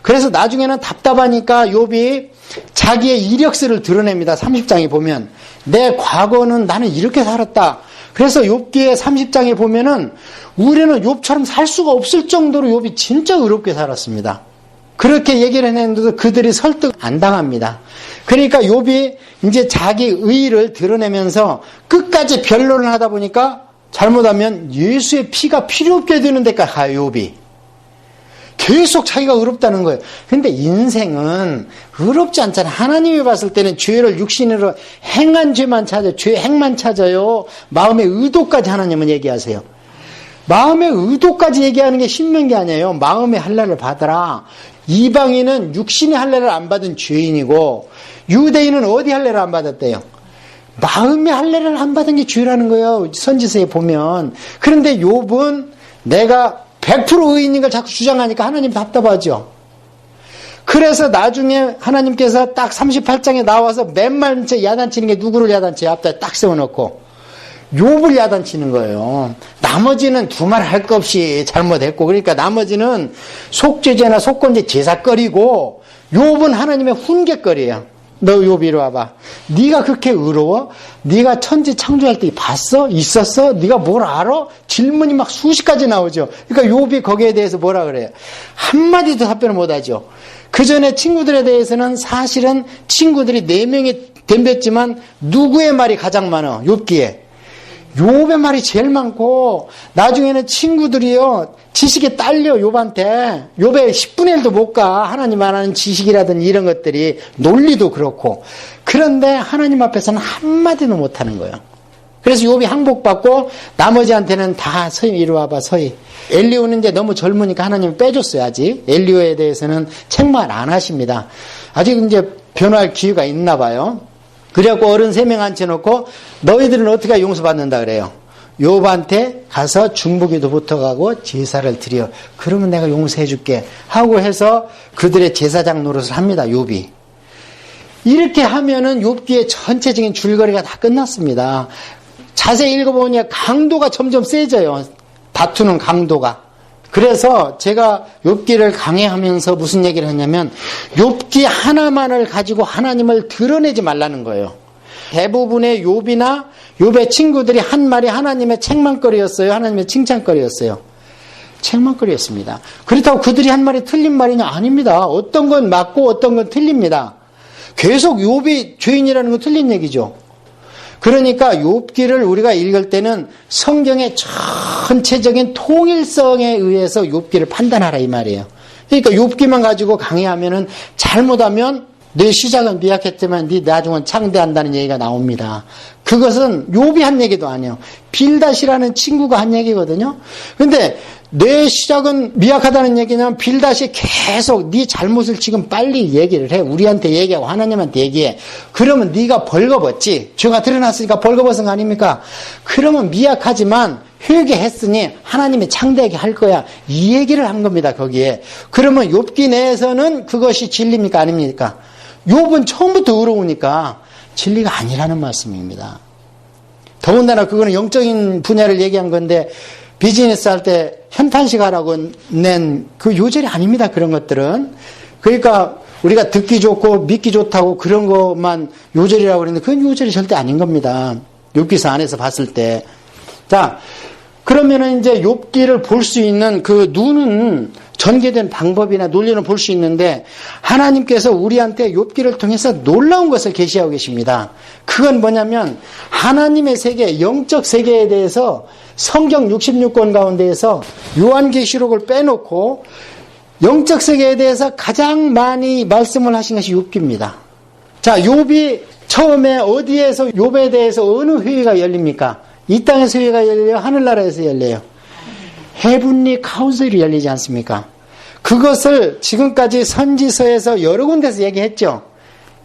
Speaker 1: 그래서 나중에는 답답하니까 욥이 자기의 이력서를 드러냅니다. 30장에 보면 내 과거는 나는 이렇게 살았다. 그래서 욥기의 30장에 보면은 우리는 욥처럼 살 수가 없을 정도로 욥이 진짜 의롭게 살았습니다. 그렇게 얘기를 했는데도 그들이 설득 안 당합니다. 그러니까 욥이 이제 자기 의의를 드러내면서 끝까지 변론을 하다 보니까 잘못하면 예수의 피가 필요 없게 되는 데까지 가요, 욥이. 계속 자기가 의롭다는 거예요. 근데 인생은 의롭지 않잖아요. 하나님이 봤을 때는 죄를 육신으로 행한 죄만 찾아요. 죄 행만 찾아요. 마음의 의도까지 하나님은 얘기하세요. 마음의 의도까지 얘기하는 게 쉽는 게 아니에요. 마음의 할례를 받아라. 이방인은 육신의 할례를 안 받은 죄인이고 유대인은 어디 할례를 안 받았대요? 마음의 할례를 안 받은 게 죄라는 거예요. 선지서에 보면. 그런데 욥은 내가 100% 의인인 걸 자꾸 주장하니까 하나님 답답하죠. 그래서 나중에 하나님께서 딱 38장에 나와서 맨 말째 야단치는 게 누구를 야단쳐요? 앞에 딱 세워놓고 욥을 야단치는 거예요. 나머지는 두말 할 것 없이 잘못했고, 그러니까 나머지는 속죄제나 속건제 제사거리고 욥은 하나님의 훈계거리예요. 너 욥 이리 와봐. 네가 그렇게 의로워? 네가 천지 창조할 때 봤어? 있었어? 네가 뭘 알아? 질문이 막 수십 가지 나오죠. 그러니까 욥이 거기에 대해서 뭐라 그래요? 한마디도 답변을 못하죠. 그 전에 친구들에 대해서는 사실은 친구들이 4명이 덤볐지만 누구의 말이 가장 많아? 욥기에. 욥의 말이 제일 많고 나중에는 친구들이요 지식에 딸려 욥한테. 욥의 10분의 1도 못 가. 하나님 안 하는 지식이라든지 이런 것들이 논리도 그렇고. 그런데 하나님 앞에서는 한마디도 못하는 거예요. 그래서 욥이 항복받고 나머지한테는 다 서희 이리 와봐 서희. 엘리후는 이제 너무 젊으니까 하나님이 빼줬어요. 아직 엘리후에 대해서는 책망 안 하십니다. 아직 이제 변화할 기회가 있나 봐요. 그래갖고 어른 3명 앉혀놓고 너희들은 어떻게 용서받는다 그래요. 욥한테 가서 중보기도 붙어가고 제사를 드려. 그러면 내가 용서해 줄게 하고 해서 그들의 제사장 노릇을 합니다. 욥이. 이렇게 하면은 욥기의 전체적인 줄거리가 다 끝났습니다. 자세히 읽어보니 강도가 점점 세져요. 다투는 강도가. 그래서 제가 욥기를 강해하면서 무슨 얘기를 했냐면 욥기 하나만을 가지고 하나님을 드러내지 말라는 거예요. 대부분의 욥이나 욥의 친구들이 한 말이 하나님의 책망거리였어요? 하나님의 칭찬거리였어요? 책망거리였습니다. 그렇다고 그들이 한 말이 틀린 말이냐? 아닙니다. 어떤 건 맞고 어떤 건 틀립니다. 계속 욥이 죄인이라는 건 틀린 얘기죠. 그러니까 욥기를 우리가 읽을 때는 성경의 전체적인 통일성에 의해서 욥기를 판단하라 이 말이에요. 그러니까 욥기만 가지고 강의하면은 잘못하면 내 시작은 미약했지만 네 나중은 창대한다는 얘기가 나옵니다. 그것은 욥이 한 얘기도 아니에요. 빌닷이라는 친구가 한 얘기거든요. 근데 내 시작은 미약하다는 얘기냐면 빌닷이 계속 네 잘못을 지금 빨리 얘기를 해. 우리한테 얘기하고 하나님한테 얘기해. 그러면 네가 벌거벗지. 죄가 드러났으니까 벌거벗은 거 아닙니까? 그러면 미약하지만 회개했으니 하나님이 창대하게 할 거야. 이 얘기를 한 겁니다. 거기에. 그러면 욥기 내에서는 그것이 진리입니까? 아닙니까? 욥은 처음부터 의로우니까 진리가 아니라는 말씀입니다. 더군다나 그거는 영적인 분야를 얘기한 건데 비즈니스 할 때 현탄식 하라고 낸 그 요절이 아닙니다. 그런 것들은. 그러니까 우리가 듣기 좋고 믿기 좋다고 그런 것만 요절이라고 그러는데 그건 요절이 절대 아닌 겁니다. 욥기서 안에서 봤을 때. 자, 그러면은 이제 욥기를 볼 수 있는 그 눈은 전개된 방법이나 논리는 볼 수 있는데 하나님께서 우리한테 욥기를 통해서 놀라운 것을 계시하고 계십니다. 그건 뭐냐면 하나님의 세계, 영적 세계에 대해서 성경 66권 가운데에서 요한계시록을 빼놓고 영적 세계에 대해서 가장 많이 말씀을 하신 것이 욥기입니다. 자, 욥이 처음에 어디에서 욥에 대해서 어느 회의가 열립니까? 이 땅에서 회의가 열려요? 하늘나라에서 열려요? 헤븐리 카운슬이 열리지 않습니까? 그것을 지금까지 선지서에서 여러 군데서 얘기했죠.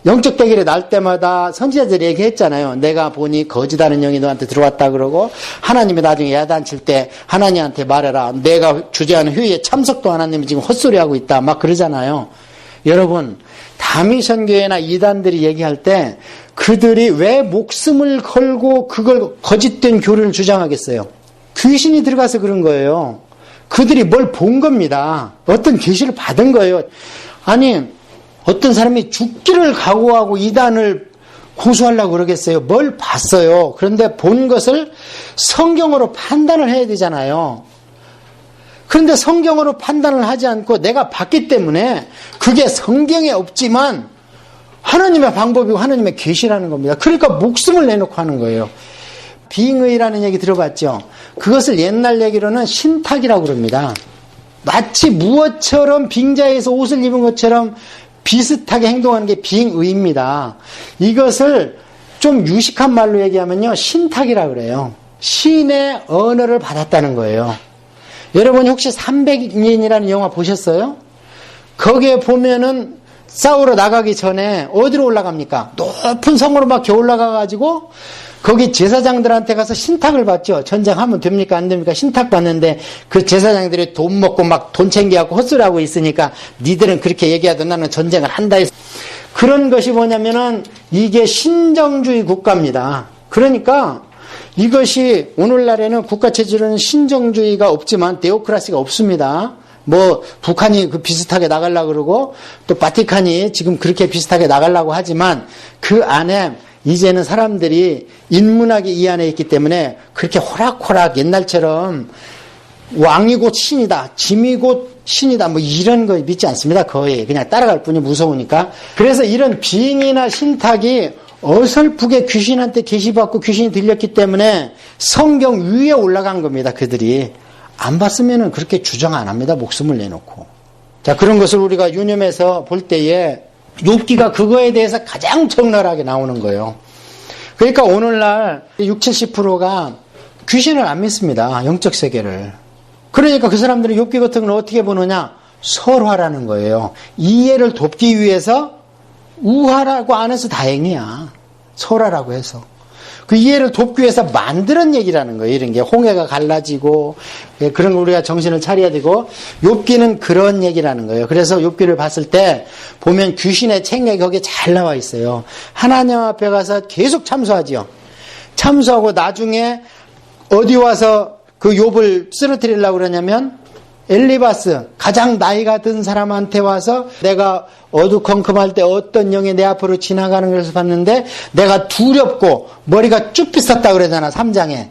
Speaker 1: 영적 대결이 날 때마다 선지자들이 얘기했잖아요. 내가 보니 거짓하는 영이 너한테 들어왔다 그러고 하나님이 나중에 야단칠 때 하나님한테 말해라. 내가 주재하는 회의에 참석도 하나님이 지금 헛소리하고 있다. 막 그러잖아요. 여러분, 다미션교회나 이단들이 얘기할 때 그들이 왜 목숨을 걸고 그걸 거짓된 교리를 주장하겠어요? 귀신이 들어가서 그런 거예요. 그들이 뭘 본 겁니다. 어떤 계시를 받은 거예요. 아니, 어떤 사람이 죽기를 각오하고 이단을 고소하려고 그러겠어요. 뭘 봤어요. 그런데 본 것을 성경으로 판단을 해야 되잖아요. 그런데 성경으로 판단을 하지 않고 내가 봤기 때문에 그게 성경에 없지만 하나님의 방법이고 하나님의 계시라는 겁니다. 그러니까 목숨을 내놓고 하는 거예요. 빙의라는 얘기 들어봤죠? 그것을 옛날 얘기로는 신탁이라고 그럽니다. 마치 무엇처럼 빙자에서 옷을 입은 것처럼 비슷하게 행동하는 게 빙의입니다. 이것을 좀 유식한 말로 얘기하면요, 신탁이라고 그래요. 신의 언어를 받았다는 거예요. 여러분이 혹시 300인이라는 영화 보셨어요? 거기에 보면은 싸우러 나가기 전에 어디로 올라갑니까? 높은 성으로 막 올라가가지고 거기 제사장들한테 가서 신탁을 받죠. 전쟁하면 됩니까? 안 됩니까? 신탁 받는데 그 제사장들이 돈 먹고 막 돈 챙겨갖고 헛소리하고 있으니까 니들은 그렇게 얘기하던 나는 전쟁을 한다 했어. 그런 것이 뭐냐면은 이게 신정주의 국가입니다. 그러니까 이것이 오늘날에는 국가체제로는 신정주의가 없지만 데오크라시가 없습니다. 뭐 북한이 그 비슷하게 나가려고 그러고 또 바티칸이 지금 그렇게 비슷하게 나가려고 하지만 그 안에 이제는 사람들이 인문학이 이 안에 있기 때문에 그렇게 호락호락 옛날처럼 왕이 곧 신이다, 짐이 곧 신이다, 뭐 이런 거 믿지 않습니다. 거의 그냥 따라갈 뿐이 무서우니까. 그래서 이런 빙이나 신탁이 어설프게 귀신한테 계시받고 귀신이 들렸기 때문에 성경 위에 올라간 겁니다. 그들이 안 봤으면은 그렇게 주장 안 합니다. 목숨을 내놓고. 자, 그런 것을 우리가 유념해서 볼 때에 욥기가 그거에 대해서 가장 적나라하게 나오는 거예요. 그러니까 오늘날 60, 70%가 귀신을 안 믿습니다. 영적 세계를. 그러니까 그 사람들은 욥기 같은 건 어떻게 보느냐? 설화라는 거예요. 이해를 돕기 위해서 우화라고 안 해서 다행이야. 설화라고 해서. 그 이해를 돕기 위해서 만드는 얘기라는 거예요. 이런 게 홍해가 갈라지고 그런 거 우리가 정신을 차려야 되고 욥기는 그런 얘기라는 거예요. 그래서 욥기를 봤을 때 보면 귀신의 책략이 거기에 잘 나와 있어요. 하나님 앞에 가서 계속 참소하지요. 참소하고 나중에 어디 와서 그 욥을 쓰러뜨리려고 그러냐면 엘리바스 가장 나이가 든 사람한테 와서 내가 어두컴컴할 때 어떤 영이 내 앞으로 지나가는 것을 봤는데 내가 두렵고 머리가 쭉 빗었다 그러잖아. 3장에.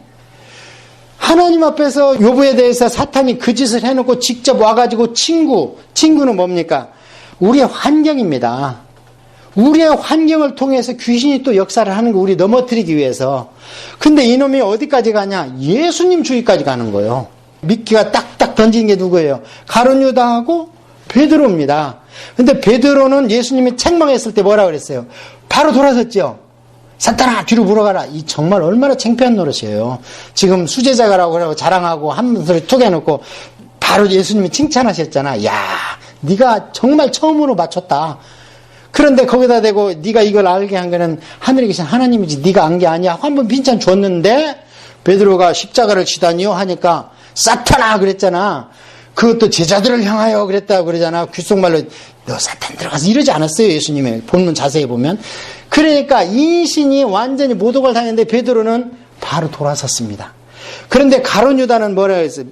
Speaker 1: 하나님 앞에서 욥에 대해서 사탄이 그 짓을 해놓고 직접 와가지고 친구는 뭡니까? 우리의 환경입니다. 우리의 환경을 통해서 귀신이 또 역사를 하는 거 우리 넘어뜨리기 위해서. 근데 이놈이 어디까지 가냐? 예수님 주위까지 가는 거예요. 미끼가 딱딱 던진 게 누구예요? 가룟 유다하고 베드로입니다. 근데 베드로는 예수님이 책망했을 때 뭐라 그랬어요? 바로 돌아섰죠. 사탄아 뒤로 물어가라. 이 정말 얼마나 창피한 노릇이에요. 지금 수제자가라고 그러고 자랑하고 한 소리 툭 해놓고 바로 예수님이 칭찬하셨잖아. 야, 네가 정말 처음으로 맞췄다. 그런데 거기다 대고 네가 이걸 알게 한 거는 하늘에 계신 하나님이지 네가 안 게 아니야. 한 번 빈찬 줬는데 베드로가 십자가를 지다니요 하니까 사탄아 그랬잖아. 그것도 제자들을 향하여 그랬다고 그러잖아. 귓속말로 너 사탄 들어가서 이러지 않았어요. 예수님의 본문 자세히 보면. 그러니까 이 신이 완전히 모독을 당했는데 베드로는 바로 돌아섰습니다. 그런데 가룟 유다는 뭐라고 했어요?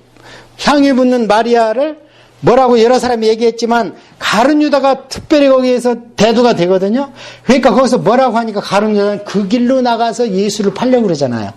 Speaker 1: 향유 붓는 마리아를 뭐라고 여러 사람이 얘기했지만 가룟 유다가 특별히 거기에서 대두가 되거든요. 그러니까 거기서 뭐라고 하니까 가룟 유다는 그 길로 나가서 예수를 팔려고 그러잖아요.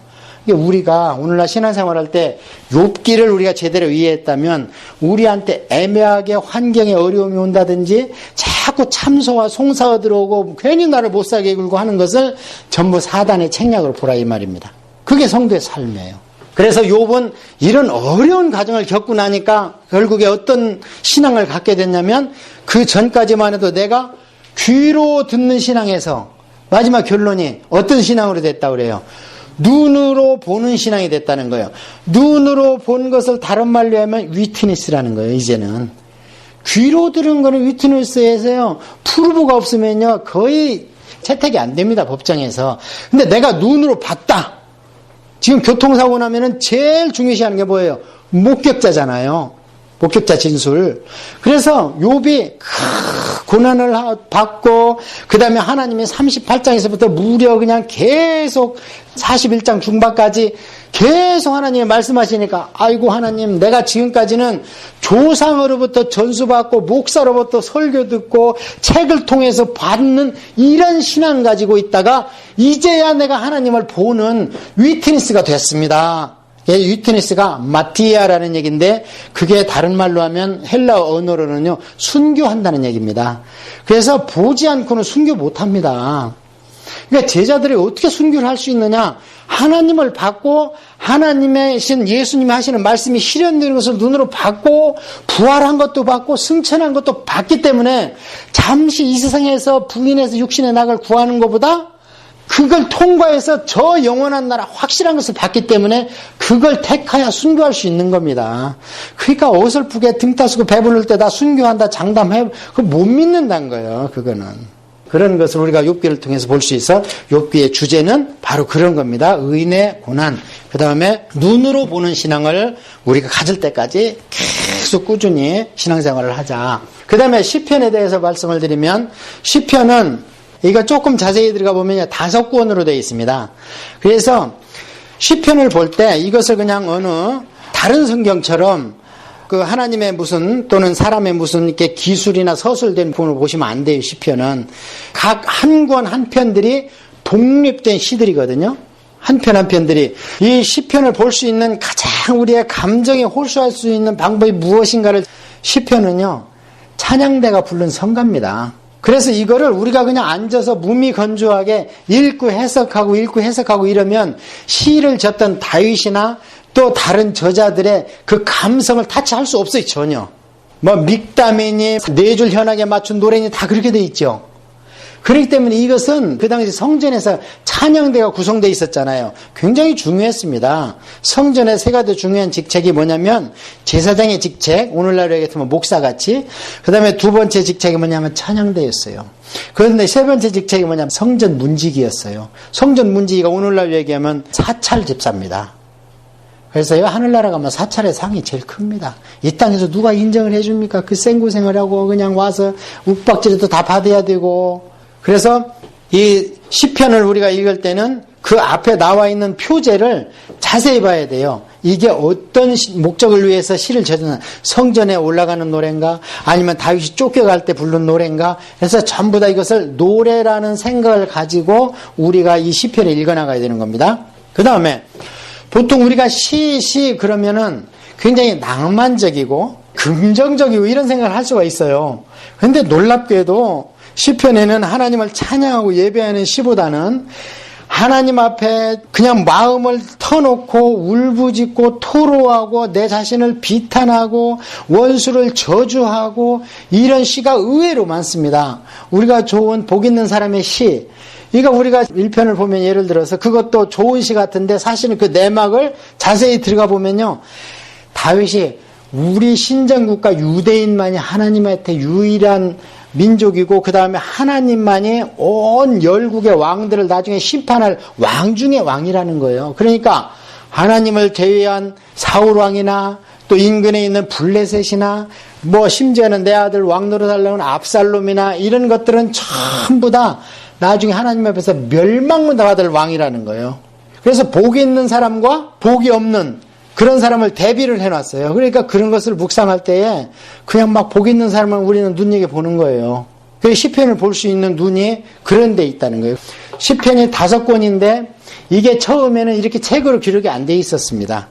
Speaker 1: 우리가 오늘날 신앙생활할 때 욥기를 우리가 제대로 이해했다면 우리한테 애매하게 환경에 어려움이 온다든지 자꾸 참소와 송사가 들어오고 괜히 나를 못살게 굴고 하는 것을 전부 사단의 책략으로 보라 이 말입니다. 그게 성도의 삶이에요. 그래서 욥은 이런 어려운 과정을 겪고 나니까 결국에 어떤 신앙을 갖게 됐냐면 그 전까지만 해도 내가 귀로 듣는 신앙에서 마지막 결론이 어떤 신앙으로 됐다고 그래요? 눈으로 보는 신앙이 됐다는 거예요. 눈으로 본 것을 다른 말로 하면 위트니스라는 거예요. 이제는 귀로 들은 거는 위트니스에서요 프루브가 없으면요 거의 채택이 안 됩니다. 법정에서. 근데 내가 눈으로 봤다. 지금 교통사고 나면은 제일 중요시하는 게 뭐예요? 목격자잖아요. 목격자 진술. 그래서 욥이 고난을 받고 그 다음에 하나님이 38장에서부터 무려 그냥 계속 41장 중반까지 계속 하나님이 말씀하시니까 아이고 하나님 내가 지금까지는 조상으로부터 전수받고 목사로부터 설교 듣고 책을 통해서 받는 이런 신앙 가지고 있다가 이제야 내가 하나님을 보는 위트니스가 됐습니다. 위트니스가 마티아라는 얘기인데 그게 다른 말로 하면 헬라 언어로는요 순교한다는 얘기입니다. 그래서 보지 않고는 순교 못합니다. 그러니까 제자들이 어떻게 순교를 할 수 있느냐? 하나님을 받고 하나님의 신 예수님이 하시는 말씀이 실현되는 것을 눈으로 받고 부활한 것도 받고 승천한 것도 받기 때문에 잠시 이 세상에서 부인해서 육신의 낙을 구하는 것보다 그걸 통과해서 저 영원한 나라 확실한 것을 받기 때문에 그걸 택하여 순교할 수 있는 겁니다. 그러니까 어설프게 등 따스고 배부를 때 다 순교한다 장담해 그거 못 믿는다는 거예요. 그거는. 그런 것을 우리가 욥기를 통해서 볼 수 있어 욥기의 주제는 바로 그런 겁니다. 의인의 고난. 그 다음에 눈으로 보는 신앙을 우리가 가질 때까지 계속 꾸준히 신앙생활을 하자. 그 다음에 시편에 대해서 말씀을 드리면 시편은 이거 조금 자세히 들어가 보면 5권으로 되어 있습니다. 그래서 시편을 볼 때 이것을 그냥 어느 다른 성경처럼 그 하나님의 무슨 또는 사람의 무슨 이렇게 기술이나 서술된 부분을 보시면 안 돼요. 시편은 각 한 권 한 편들이 독립된 시들이거든요. 한 편 한 편들이 이 시편을 볼 수 있는 가장 우리의 감정에 홀수할 수 있는 방법이 무엇인가를 시편은요 찬양대가 부른 성가입니다. 그래서 이거를 우리가 그냥 앉아서 무미건조하게 읽고 해석하고 이러면 시를 졌던 다윗이나 또 다른 저자들의 그 감성을 타치할 수 없어요. 전혀. 뭐 믹다메니, 네 줄 현악에 맞춘 노래니 다 그렇게 돼 있죠. 그렇기 때문에 이것은 그 당시 성전에서 찬양대가 구성되어 있었잖아요. 굉장히 중요했습니다. 성전의 세 가지 중요한 직책이 뭐냐면 제사장의 직책, 오늘날로 얘기하면 목사같이. 그 다음에 두 번째 직책이 뭐냐면 찬양대였어요. 그런데 세 번째 직책이 뭐냐면 성전 문지기였어요. 성전 문지기가 오늘날로 얘기하면 사찰 집사입니다. 그래서요, 하늘나라 가면 사찰의 상이 제일 큽니다. 이 땅에서 누가 인정을 해줍니까? 그 생고생을 하고 그냥 와서 욱박지리도 다 받아야 되고. 그래서 이 시편을 우리가 읽을 때는 그 앞에 나와 있는 표제를 자세히 봐야 돼요. 이게 어떤 목적을 위해서 시를 졌나? 성전에 올라가는 노래인가? 아니면 다윗이 쫓겨갈 때 부른 노래인가? 그래서 전부 다 이것을 노래라는 생각을 가지고 우리가 이 시편을 읽어나가야 되는 겁니다. 그 다음에 보통 우리가 시 그러면은 굉장히 낭만적이고 긍정적이고 이런 생각을 할 수가 있어요. 그런데 놀랍게도 시편에는 하나님을 찬양하고 예배하는 시보다는 하나님 앞에 그냥 마음을 터놓고 울부짖고 토로하고 내 자신을 비탄하고 원수를 저주하고 이런 시가 의외로 많습니다. 우리가 좋은 복 있는 사람의 시, 그러니까 우리가 1편을 보면 예를 들어서 그것도 좋은 시 같은데 사실은 그 내막을 자세히 들어가 보면요. 다윗이 우리 신정국가 유대인만이 하나님한테 유일한 민족이고 그 다음에 하나님만이 온 열국의 왕들을 나중에 심판할 왕 중의 왕이라는 거예요. 그러니까 하나님을 제외한 사울 왕이나 또 인근에 있는 블레셋이나 뭐 심지어는 내 아들 왕 노릇하려는 압살롬이나 이런 것들은 전부 다 나중에 하나님 앞에서 멸망받을 왕이라는 거예요. 그래서 복이 있는 사람과 복이 없는 그런 사람을 대비를 해놨어요. 그러니까 그런 것을 묵상할 때에 그냥 막 복 있는 사람을 우리는 눈여겨 보는 거예요. 그 시편을 볼 수 있는 눈이 그런 데 있다는 거예요. 시편이 5권인데 이게 처음에는 이렇게 책으로 기록이 안 돼 있었습니다.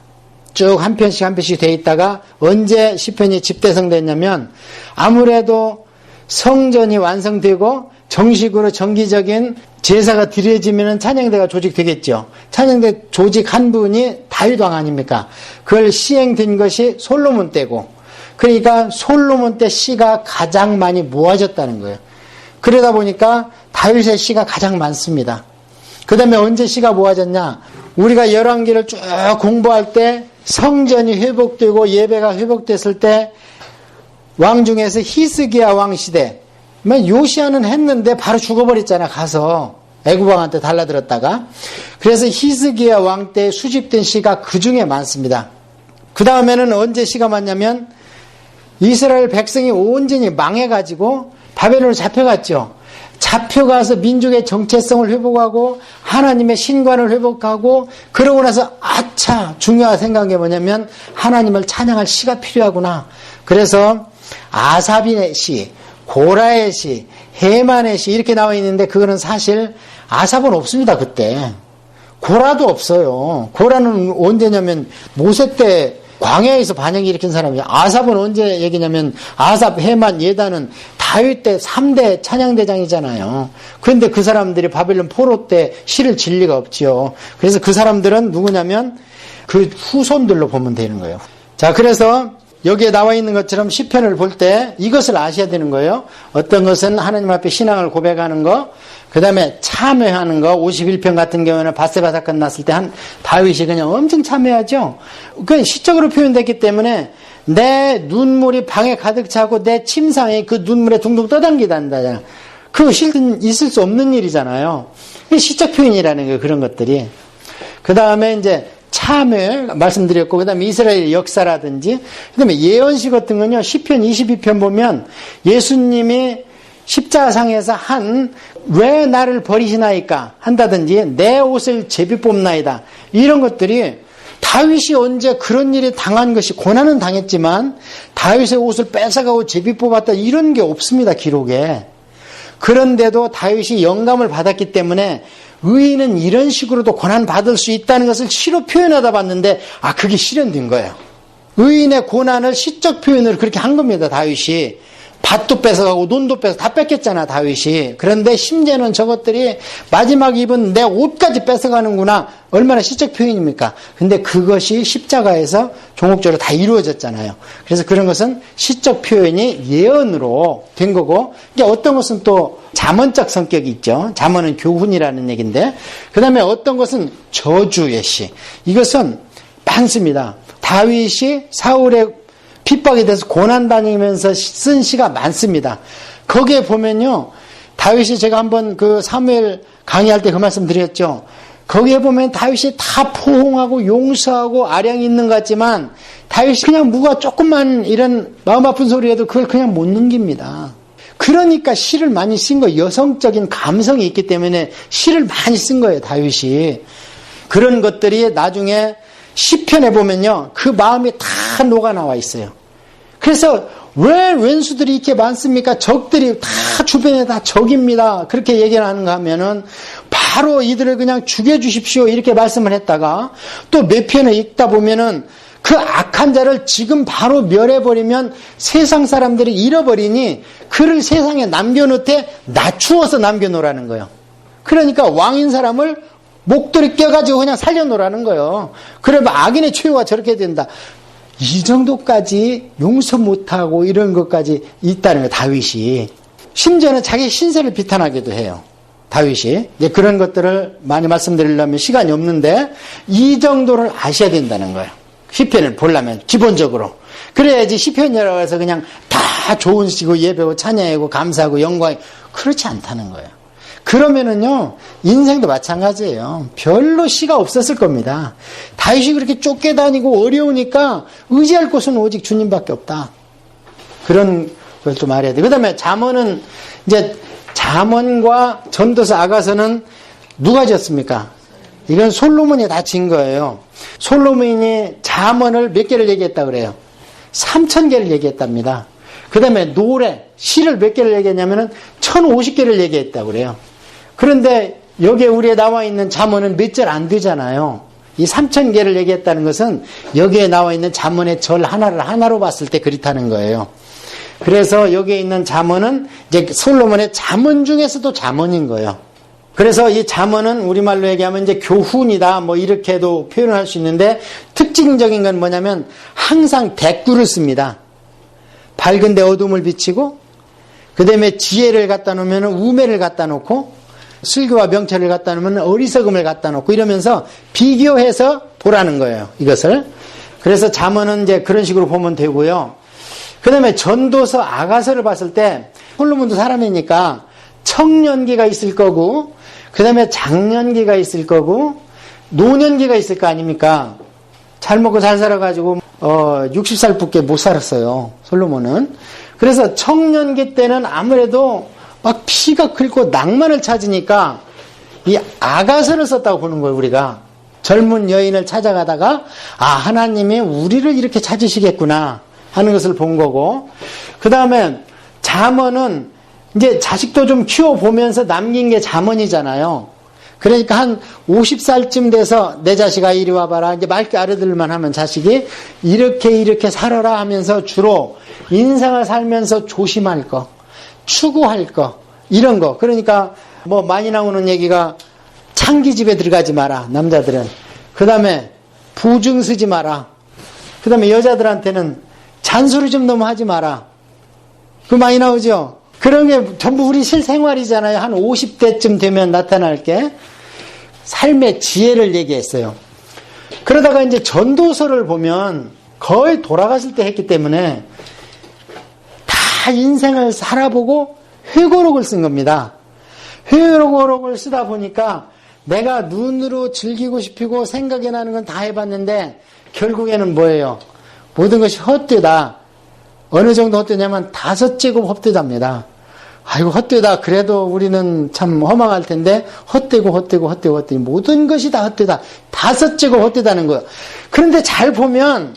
Speaker 1: 쭉 한 편씩 한 편씩 돼 있다가 언제 시편이 집대성됐냐면 아무래도 성전이 완성되고 정식으로 정기적인 제사가 드려지면 찬양대가 조직되겠죠. 찬양대 조직한 분이 다윗 왕 아닙니까? 그걸 시행된 것이 솔로몬 때고, 그러니까 솔로몬 때 시가 가장 많이 모아졌다는 거예요. 그러다 보니까 다윗의 시가 가장 많습니다. 그 다음에 언제 시가 모아졌냐? 우리가 열왕기를 쭉 공부할 때 성전이 회복되고 예배가 회복됐을 때 왕 중에서 히스기야 왕 시대, 요시야는 했는데 바로 죽어버렸잖아. 가서 애굽 왕한테 달라들었다가. 그래서 히스기야 왕 때 수집된 시가 그 중에 많습니다. 그 다음에는 언제 시가 많냐면 이스라엘 백성이 온전히 망해가지고 바벨론으로 잡혀갔죠. 잡혀가서 민족의 정체성을 회복하고 하나님의 신관을 회복하고 그러고 나서 아차 중요한 생각이 뭐냐면 하나님을 찬양할 시가 필요하구나. 그래서 아삽의 시, 고라의 시, 헤만의 시 이렇게 나와 있는데 그거는 사실 아삽은 없습니다. 그때. 고라도 없어요. 고라는 언제냐면 모세 때 광야에서 반역을 일으킨 사람이에요. 아삽은 언제 얘기냐면 아삽, 헤만, 예다는 다윗 때 3대 찬양대장이잖아요. 그런데 그 사람들이 바벨론 포로 때 시를 질 리가 없지요. 그래서 그 사람들은 누구냐면 그 후손들로 보면 되는 거예요. 자, 그래서 여기에 나와 있는 것처럼 시편을 볼 때 이것을 아셔야 되는 거예요. 어떤 것은 하나님 앞에 신앙을 고백하는 거, 그 다음에 참회하는 거. 51편 같은 경우에는 밧세바 사건 났을 때 다윗이 그냥 엄청 참회하죠. 그건 시적으로 표현됐기 때문에 내 눈물이 방에 가득 차고 내 침상에 그 눈물에 둥둥 떠당기단다. 그거 실은 있을 수 없는 일이잖아요. 시적 표현이라는 거예요. 그런 것들이. 그 다음에 이제 참회 말씀드렸고, 그 다음에 이스라엘 역사라든지, 그 다음에 예언시 같은 건요, 시편 22편 보면 예수님이 십자가상에서 왜 나를 버리시나이까 한다든지 내 옷을 제비 뽑나이다. 이런 것들이 다윗이 언제 그런 일이 당한 것이 고난은 당했지만 다윗의 옷을 뺏어가고 제비 뽑았다 이런 게 없습니다. 기록에. 그런데도 다윗이 영감을 받았기 때문에 의인은 이런 식으로도 고난 받을 수 있다는 것을 시로 표현하다 봤는데 그게 실현된 거예요. 의인의 고난을 시적 표현으로 그렇게 한 겁니다. 다윗이. 밭도 뺏어가고 논도 다 뺏겼잖아 다윗이. 그런데 심지어는 저것들이 마지막 입은 내 옷까지 뺏어가는구나. 얼마나 시적 표현입니까? 근데 그것이 십자가에서 종목적으로 다 이루어졌잖아요. 그래서 그런 것은 시적 표현이 예언으로 된 거고, 이게 어떤 것은 또 잠언적 성격이 있죠. 잠언은 교훈이라는 얘기인데, 그 다음에 어떤 것은 저주의 시. 이것은 많습니다. 다윗이 사울의 핍박에 대해서 고난당하면서 쓴 시가 많습니다. 거기에 보면요, 다윗이 제가 한번 그 사무엘 강의할 때 그 말씀 드렸죠. 거기에 보면 다윗이 다 포옹하고 용서하고 아량이 있는 것 같지만 다윗이 그냥 누가 조금만 이런 마음 아픈 소리 해도 그걸 그냥 못 넘깁니다. 그러니까 시를 많이 쓴 거예요. 여성적인 감성이 있기 때문에 시를 많이 쓴 거예요, 다윗이. 그런 것들이 나중에 시편에 보면요, 그 마음이 다 녹아 나와 있어요. 그래서 왜 왼수들이 이렇게 많습니까? 적들이 다 주변에 다 적입니다. 그렇게 얘기를 하는가 하면은 바로 이들을 그냥 죽여주십시오. 이렇게 말씀을 했다가 또 몇 편을 읽다 보면은 그 악한 자를 지금 바로 멸해버리면 세상 사람들이 잃어버리니 그를 세상에 남겨놓되 낮추어서 남겨놓으라는 거예요. 그러니까 왕인 사람을 목도리 껴가지고 그냥 살려놓으라는 거예요. 그러면 악인의 최후가 저렇게 된다. 이 정도까지 용서 못하고 이런 것까지 있다는 거예요, 다윗이. 심지어는 자기 신세를 비탄하기도 해요, 다윗이. 그런 것들을 많이 말씀드리려면 시간이 없는데 이 정도를 아셔야 된다는 거예요. 시편을 보려면 기본적으로. 그래야지 시편이라고 해서 그냥 다 좋은 시고 예배고 찬양하고 감사하고 영광, 그렇지 않다는 거예요. 그러면은요, 인생도 마찬가지예요. 별로 시가 없었을 겁니다. 다윗이 그렇게 쫓겨다니고 어려우니까 의지할 곳은 오직 주님밖에 없다. 그런 걸 또 말해야 돼. 그 다음에 잠언은, 이제 잠언과 전도서 아가서는 누가 지었습니까? 이건 솔로몬이 다 지은 거예요. 솔로몬이 잠언을 몇 개를 얘기했다 그래요? 3,000개를 얘기했답니다. 그 다음에 노래, 시를 몇 개를 얘기했냐면은 1,050개를 얘기했다고 그래요. 그런데 여기에 우리에 나와 있는 잠언은 몇 절 안 되잖아요. 이 3,000개를 얘기했다는 것은 여기에 나와 있는 잠언의 절 하나를 하나로 봤을 때 그렇다는 거예요. 그래서 여기에 있는 잠언은 이제 솔로몬의 잠언 중에서도 잠언인 거예요. 그래서 이 잠언은 우리말로 얘기하면 이제 교훈이다, 뭐 이렇게도 표현을 할 수 있는데 특징적인 건 뭐냐면 항상 대꾸를 씁니다. 밝은 데 어둠을 비치고, 그 다음에 지혜를 갖다 놓으면 우매를 갖다 놓고, 슬기와 명철을 갖다 놓으면 어리석음을 갖다 놓고, 이러면서 비교해서 보라는 거예요, 이것을. 그래서 잠언은 이제 그런 식으로 보면 되고요. 그 다음에 전도서 아가서를 봤을 때 솔로몬도 사람이니까 청년기가 있을 거고, 그 다음에 장년기가 있을 거고, 노년기가 있을 거 아닙니까? 잘 먹고 잘 살아가지고 60살 밖에 못 살았어요, 솔로몬은. 그래서 청년기 때는 아무래도 막 피가 끓고 낭만을 찾으니까 이 아가서를 썼다고 보는 거예요, 우리가. 젊은 여인을 찾아가다가, 아, 하나님이 우리를 이렇게 찾으시겠구나 하는 것을 본 거고, 그 다음에 잠언은 이제 자식도 좀 키워보면서 남긴 게 잠언이잖아요. 그러니까 한 50살쯤 돼서 내 자식아 이리 와봐라. 이제 맑게 알아들만 하면 자식이 이렇게 살아라 하면서 주로 인생을 살면서 조심할 거, 추구할 거, 이런 거. 그러니까 뭐 많이 나오는 얘기가 창기집에 들어가지 마라, 남자들은. 그 다음에 부증 쓰지 마라. 그 다음에 여자들한테는 잔소리 좀 너무 하지 마라. 그거 많이 나오죠? 그런 게 전부 우리 실생활이잖아요. 한 50대쯤 되면 나타날 게. 삶의 지혜를 얘기했어요. 그러다가 이제 전도서를 보면 거의 돌아가실 때 했기 때문에 다 인생을 살아보고 회고록을 쓴 겁니다. 회고록을 쓰다 보니까 내가 눈으로 즐기고 싶고 생각이 나는 건 다 해봤는데 결국에는 뭐예요? 모든 것이 헛되다. 어느 정도 헛되냐면 5제곱 헛되답니다. 아이고 헛되다. 그래도 우리는 참 허망할 텐데 헛되고 모든 것이 다 헛되다. 5제곱 헛되다는 거예요. 그런데 잘 보면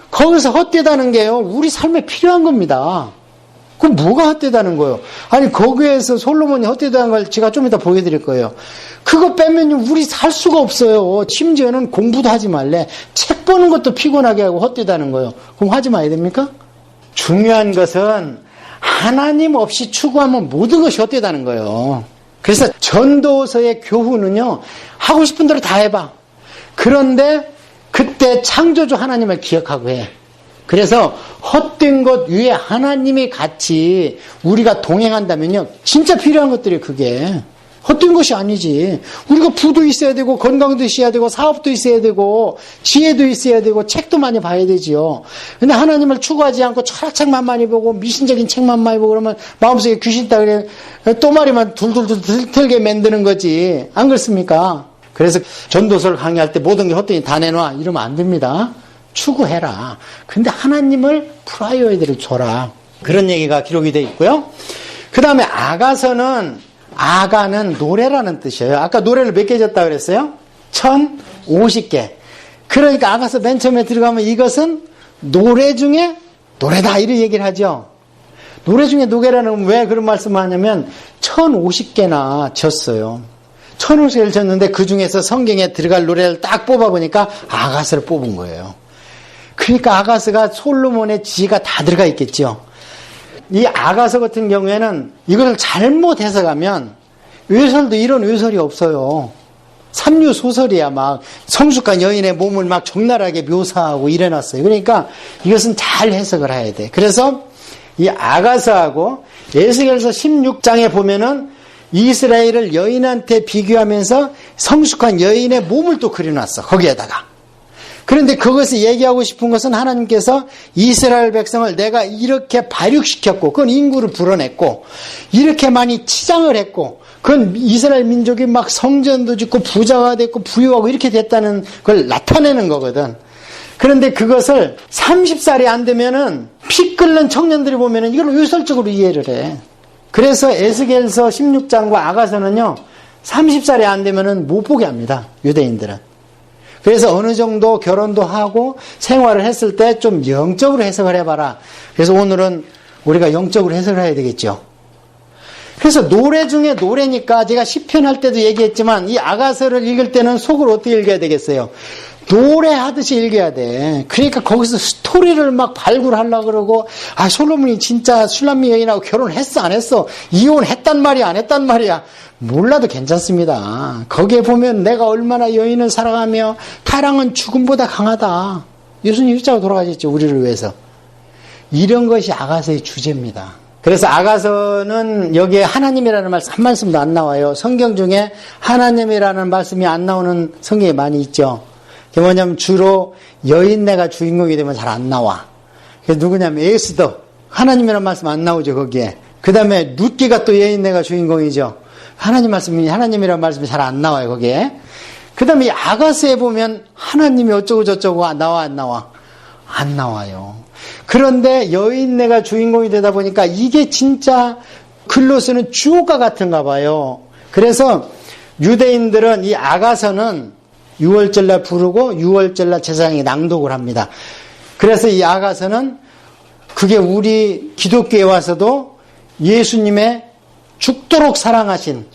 Speaker 1: 거기서 헛되다는 게요, 우리 삶에 필요한 겁니다. 그럼 뭐가 헛되다는 거예요? 아니 거기에서 솔로몬이 헛되다는 걸 제가 좀 이따 보여드릴 거예요. 그거 빼면 우리 살 수가 없어요. 심지어는 공부도 하지 말래. 책 보는 것도 피곤하게 하고 헛되다는 거예요. 그럼 하지 마야 됩니까? 중요한 것은 하나님 없이 추구하면 모든 것이 헛되다는 거예요. 그래서 전도서의 교훈은요, 하고 싶은 대로 다 해봐. 그런데 그때 창조주 하나님을 기억하고 해. 그래서 헛된 것 위에 하나님이 같이 우리가 동행한다면요, 진짜 필요한 것들이 그게 헛된 것이 아니지. 우리가 부도 있어야 되고 건강도 있어야 되고 사업도 있어야 되고 지혜도 있어야 되고 책도 많이 봐야 되지요. 근데 하나님을 추구하지 않고 철학책만 많이 보고 미신적인 책만 많이 보고 그러면 마음속에 귀신 있다 그래 또마리만 둘둘둘 들게 만드는 거지. 안 그렇습니까? 그래서 전도서를 강의할 때 모든 게 헛되니 다 내놔 이러면 안 됩니다. 추구해라. 근데 하나님을 프라이어리티를 줘라. 그런 얘기가 기록이 되어 있고요. 그 다음에 아가는 노래라는 뜻이에요. 아까 노래를 몇 개 줬다 그랬어요? 1050개. 그러니까 아가서 맨 처음에 들어가면 이것은 노래 중에 노래다 이런 얘기를 하죠. 노래 중에 노래라는 왜 그런 말씀을 하냐면 1050개나 졌어요. 1050개를 졌는데 그 중에서 성경에 들어갈 노래를 딱 뽑아보니까 아가서를 뽑은 거예요. 그러니까 아가서가 솔로몬의 지혜가 다 들어가 있겠죠. 이 아가서 같은 경우에는 이걸 잘못 해석하면 외설도 이런 외설이 없어요. 삼류 소설이야. 막 성숙한 여인의 몸을 막 적나라하게 묘사하고 이래놨어요. 그러니까 이것은 잘 해석을 해야 돼. 그래서 이 아가서하고 에스겔서 16장에 보면은 이스라엘을 여인한테 비교하면서 성숙한 여인의 몸을 또 그려놨어. 거기에다가. 그런데 그것을 얘기하고 싶은 것은 하나님께서 이스라엘 백성을 내가 이렇게 발육시켰고 그건 인구를 불어냈고 이렇게 많이 치장을 했고 그건 이스라엘 민족이 막 성전도 짓고 부자가 됐고 부유하고 이렇게 됐다는 걸 나타내는 거거든. 그런데 그것을 30살이 안 되면은 피 끓는 청년들이 보면은 이걸 의설적으로 이해를 해. 그래서 에스겔서 16장과 아가서는요 30살이 안 되면은 못 보게 합니다. 유대인들은. 그래서 어느 정도 결혼도 하고 생활을 했을 때 좀 영적으로 해석을 해봐라. 그래서 오늘은 우리가 영적으로 해석을 해야 되겠죠. 그래서 노래 중에 노래니까 제가 시편 할 때도 얘기했지만 이 아가서를 읽을 때는 속으로 어떻게 읽어야 되겠어요? 노래하듯이 읽어야 돼. 그러니까 거기서 스토리를 막 발굴하려고 그러고 아 솔로몬이 진짜 슐람미 여인하고 결혼했어 안 했어? 이혼했단 말이야 안 했단 말이야? 몰라도 괜찮습니다. 거기에 보면 내가 얼마나 여인을 사랑하며 사랑은 죽음보다 강하다. 예수님 일자로 돌아가셨죠. 우리를 위해서. 이런 것이 아가서의 주제입니다. 그래서 아가서는 여기에 하나님이라는 말씀 한 말씀도 안 나와요. 성경 중에 하나님이라는 말씀이 안 나오는 성경이 많이 있죠. 그게 뭐냐면 주로 여인네가 주인공이 되면 잘 안 나와. 그게 누구냐면 에스더. 하나님이라는 말씀 안 나오죠. 거기에. 그 다음에 룻기가 또 여인네가 주인공이죠. 하나님이라는 말씀이 잘 안 나와요, 거기에. 그 다음에 이 아가서에 보면 하나님이 어쩌고 저쩌고 나와, 안 나와? 안 나와요. 그런데 여인네가 주인공이 되다 보니까 이게 진짜 글로 쓰는 주옥과 같은가 봐요. 그래서 유대인들은 이 아가서는 유월절날 부르고 유월절날 제사장이 낭독을 합니다. 그래서 이 아가서는 그게 우리 기독교에 와서도 예수님의 죽도록 사랑하신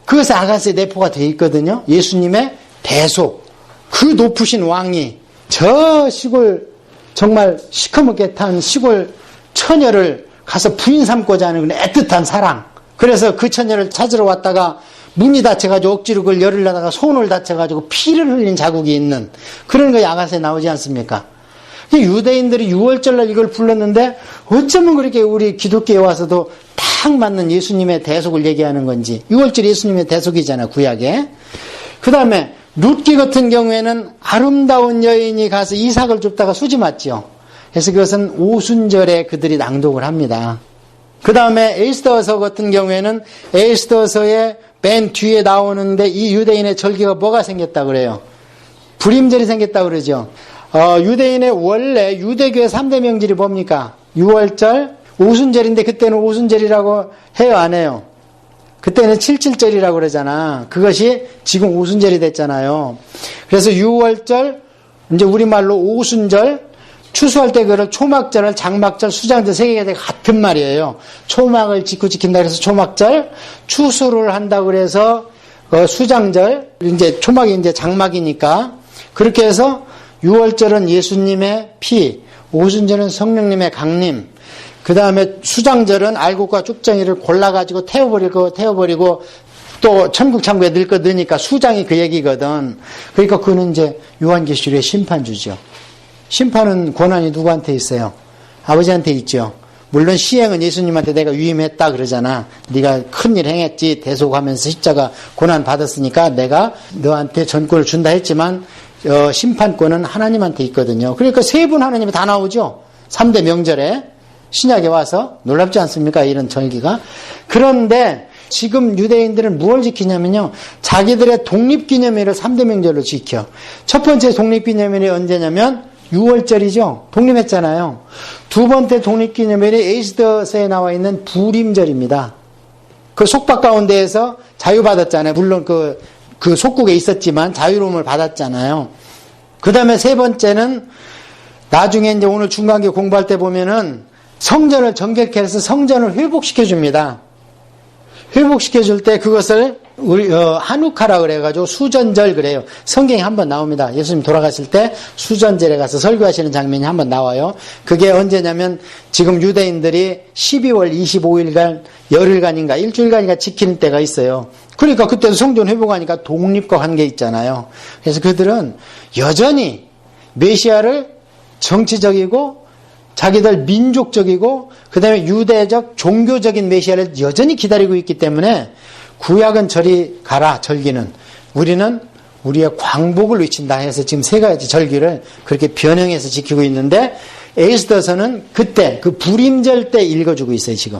Speaker 1: 그것에 아가서의 내포가 되어 있거든요. 예수님의 대속, 그 높으신 왕이 저 시골 정말 시커멓게 탄 시골 처녀를 가서 부인 삼고자 하는 그런 애틋한 사랑. 그래서 그 처녀를 찾으러 왔다가 문이 닫혀가지고 억지로 그걸 열으려다가 손을 다쳐가지고 피를 흘린 자국이 있는 그런 거 아가서에 나오지 않습니까? 유대인들이 유월절날 이걸 불렀는데 어쩌면 그렇게 우리 기독교에 와서도 딱 맞는 예수님의 대속을 얘기하는 건지. 유월절 예수님의 대속이잖아, 구약에. 그 다음에 룻기 같은 경우에는 아름다운 여인이 가서 이삭을 줍다가 수지 맞죠. 그래서 그것은 오순절에 그들이 낭독을 합니다. 그 다음에 에스더서 같은 경우에는 에스더서의 맨 뒤에 나오는데 이 유대인의 절기가 뭐가 생겼다 그래요? 불임절이 생겼다 그러죠. 유대인의 원래 유대교의 3대 명절이 뭡니까? 유월절, 오순절인데 그때는 오순절이라고 해요, 안 해요? 그때는 77절이라고 그러잖아. 그것이 지금 오순절이 됐잖아요. 그래서 유월절, 이제 우리말로 오순절, 추수할 때 그걸 초막절을 장막절, 수장절 세 개가 같은 말이에요. 초막을 짓고 지킨다 그래서 초막절, 추수를 한다 그래서 수장절, 이제 초막이 이제 장막이니까 그렇게 해서 유월절은 예수님의 피, 오순절은 성령님의 강림, 그 다음에 수장절은 알곡과 쭉정이를 골라가지고 태워버리고 또 천국 창고에 넣으니까 수장이 그 얘기거든. 그러니까 그거는 이제 요한계시록의 심판주죠. 심판은 권한이 누구한테 있어요? 아버지한테 있죠. 물론 시행은 예수님한테 내가 위임했다 그러잖아. 네가 큰일 행했지. 대속하면서 십자가 고난 받았으니까 내가 너한테 전권을 준다 했지만 심판권은 하나님한테 있거든요. 그러니까 세 분 하나님이 다 나오죠. 3대 명절에 신약에 와서 놀랍지 않습니까? 이런 절기가. 그런데 지금 유대인들은 무엇을 지키냐면요. 자기들의 독립기념일을 3대 명절로 지켜. 첫 번째 독립기념일이 언제냐면 6월절이죠. 독립했잖아요. 두 번째 독립기념일이 에스더서에 나와 있는 불임절입니다. 그 속박 가운데에서 자유받았잖아요. 물론 그 속국에 있었지만 자유로움을 받았잖아요. 그 다음에 세 번째는 나중에 이제 오늘 중간기 공부할 때 보면은 성전을 정결케 해서 성전을 회복시켜 줍니다. 회복시켜 줄 때 그것을 한우카라 그래가지고 수전절 그래요. 성경에 한번 나옵니다. 예수님 돌아가실 때 수전절에 가서 설교하시는 장면이 한번 나와요. 그게 언제냐면 지금 유대인들이 12월 25일간 열흘간인가 일주일간인가 지키는 때가 있어요. 그러니까 그때도 성전 회복하니까 독립과 관계 있잖아요. 그래서 그들은 여전히 메시아를 정치적이고 자기들 민족적이고 그 다음에 유대적 종교적인 메시아를 여전히 기다리고 있기 때문에 구약은 저리 가라 절기는 우리는 우리의 광복을 외친다 해서 지금 세 가지 절기를 그렇게 변형해서 지키고 있는데 에스더서는 그때 그 불임절 때 읽어주고 있어요 지금.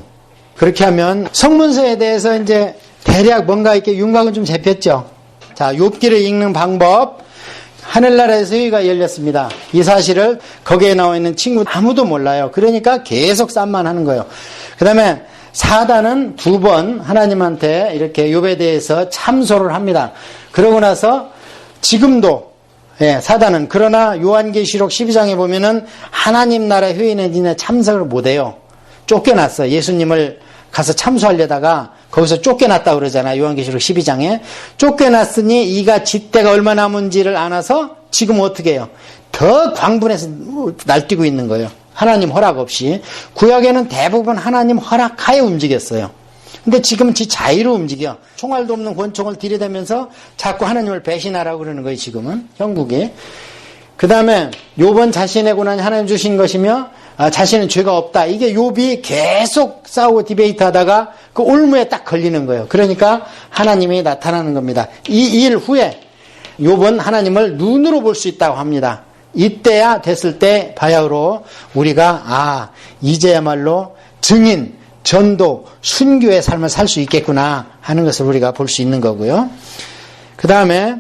Speaker 1: 그렇게 하면 성문서에 대해서 이제 대략 뭔가 이렇게 윤곽은 좀 잡혔죠. 자, 욥기를 읽는 방법. 하늘나라에서 회의가 열렸습니다. 이 사실을 거기에 나와 있는 친구 아무도 몰라요. 그러니까 계속 쌈만 하는 거예요. 그 다음에 사단은 두 번 하나님한테 이렇게 욥에 대해서 참소를 합니다. 그러고 나서 지금도 사단은 그러나 요한계시록 12장에 보면은 하나님 나라 회의는 니네 참석을 못해요. 쫓겨났어. 예수님을 가서 참소하려다가 거기서 쫓겨났다 그러잖아요. 요한계시록 12장에. 쫓겨났으니 이가 쥐때가 얼마 남은지를 알아서 지금 어떻게 해요? 더 광분해서 날뛰고 있는 거예요. 하나님 허락 없이. 구약에는 대부분 하나님 허락하에 움직였어요. 근데 지금은 지 자유로 움직여. 총알도 없는 권총을 들이대면서 자꾸 하나님을 배신하라고 그러는 거예요. 지금은 형국에. 그 다음에 욥은 자신의 고난이 하나님 주신 것이며 자신은 죄가 없다. 이게 욥이 계속 싸우고 디베이트 하다가 그 올무에 딱 걸리는 거예요. 그러니까 하나님이 나타나는 겁니다. 이 일 후에 욥은 하나님을 눈으로 볼 수 있다고 합니다. 이때야 됐을 때 바야흐로 우리가 이제야말로 증인, 전도, 순교의 삶을 살 수 있겠구나 하는 것을 우리가 볼 수 있는 거고요. 그 다음에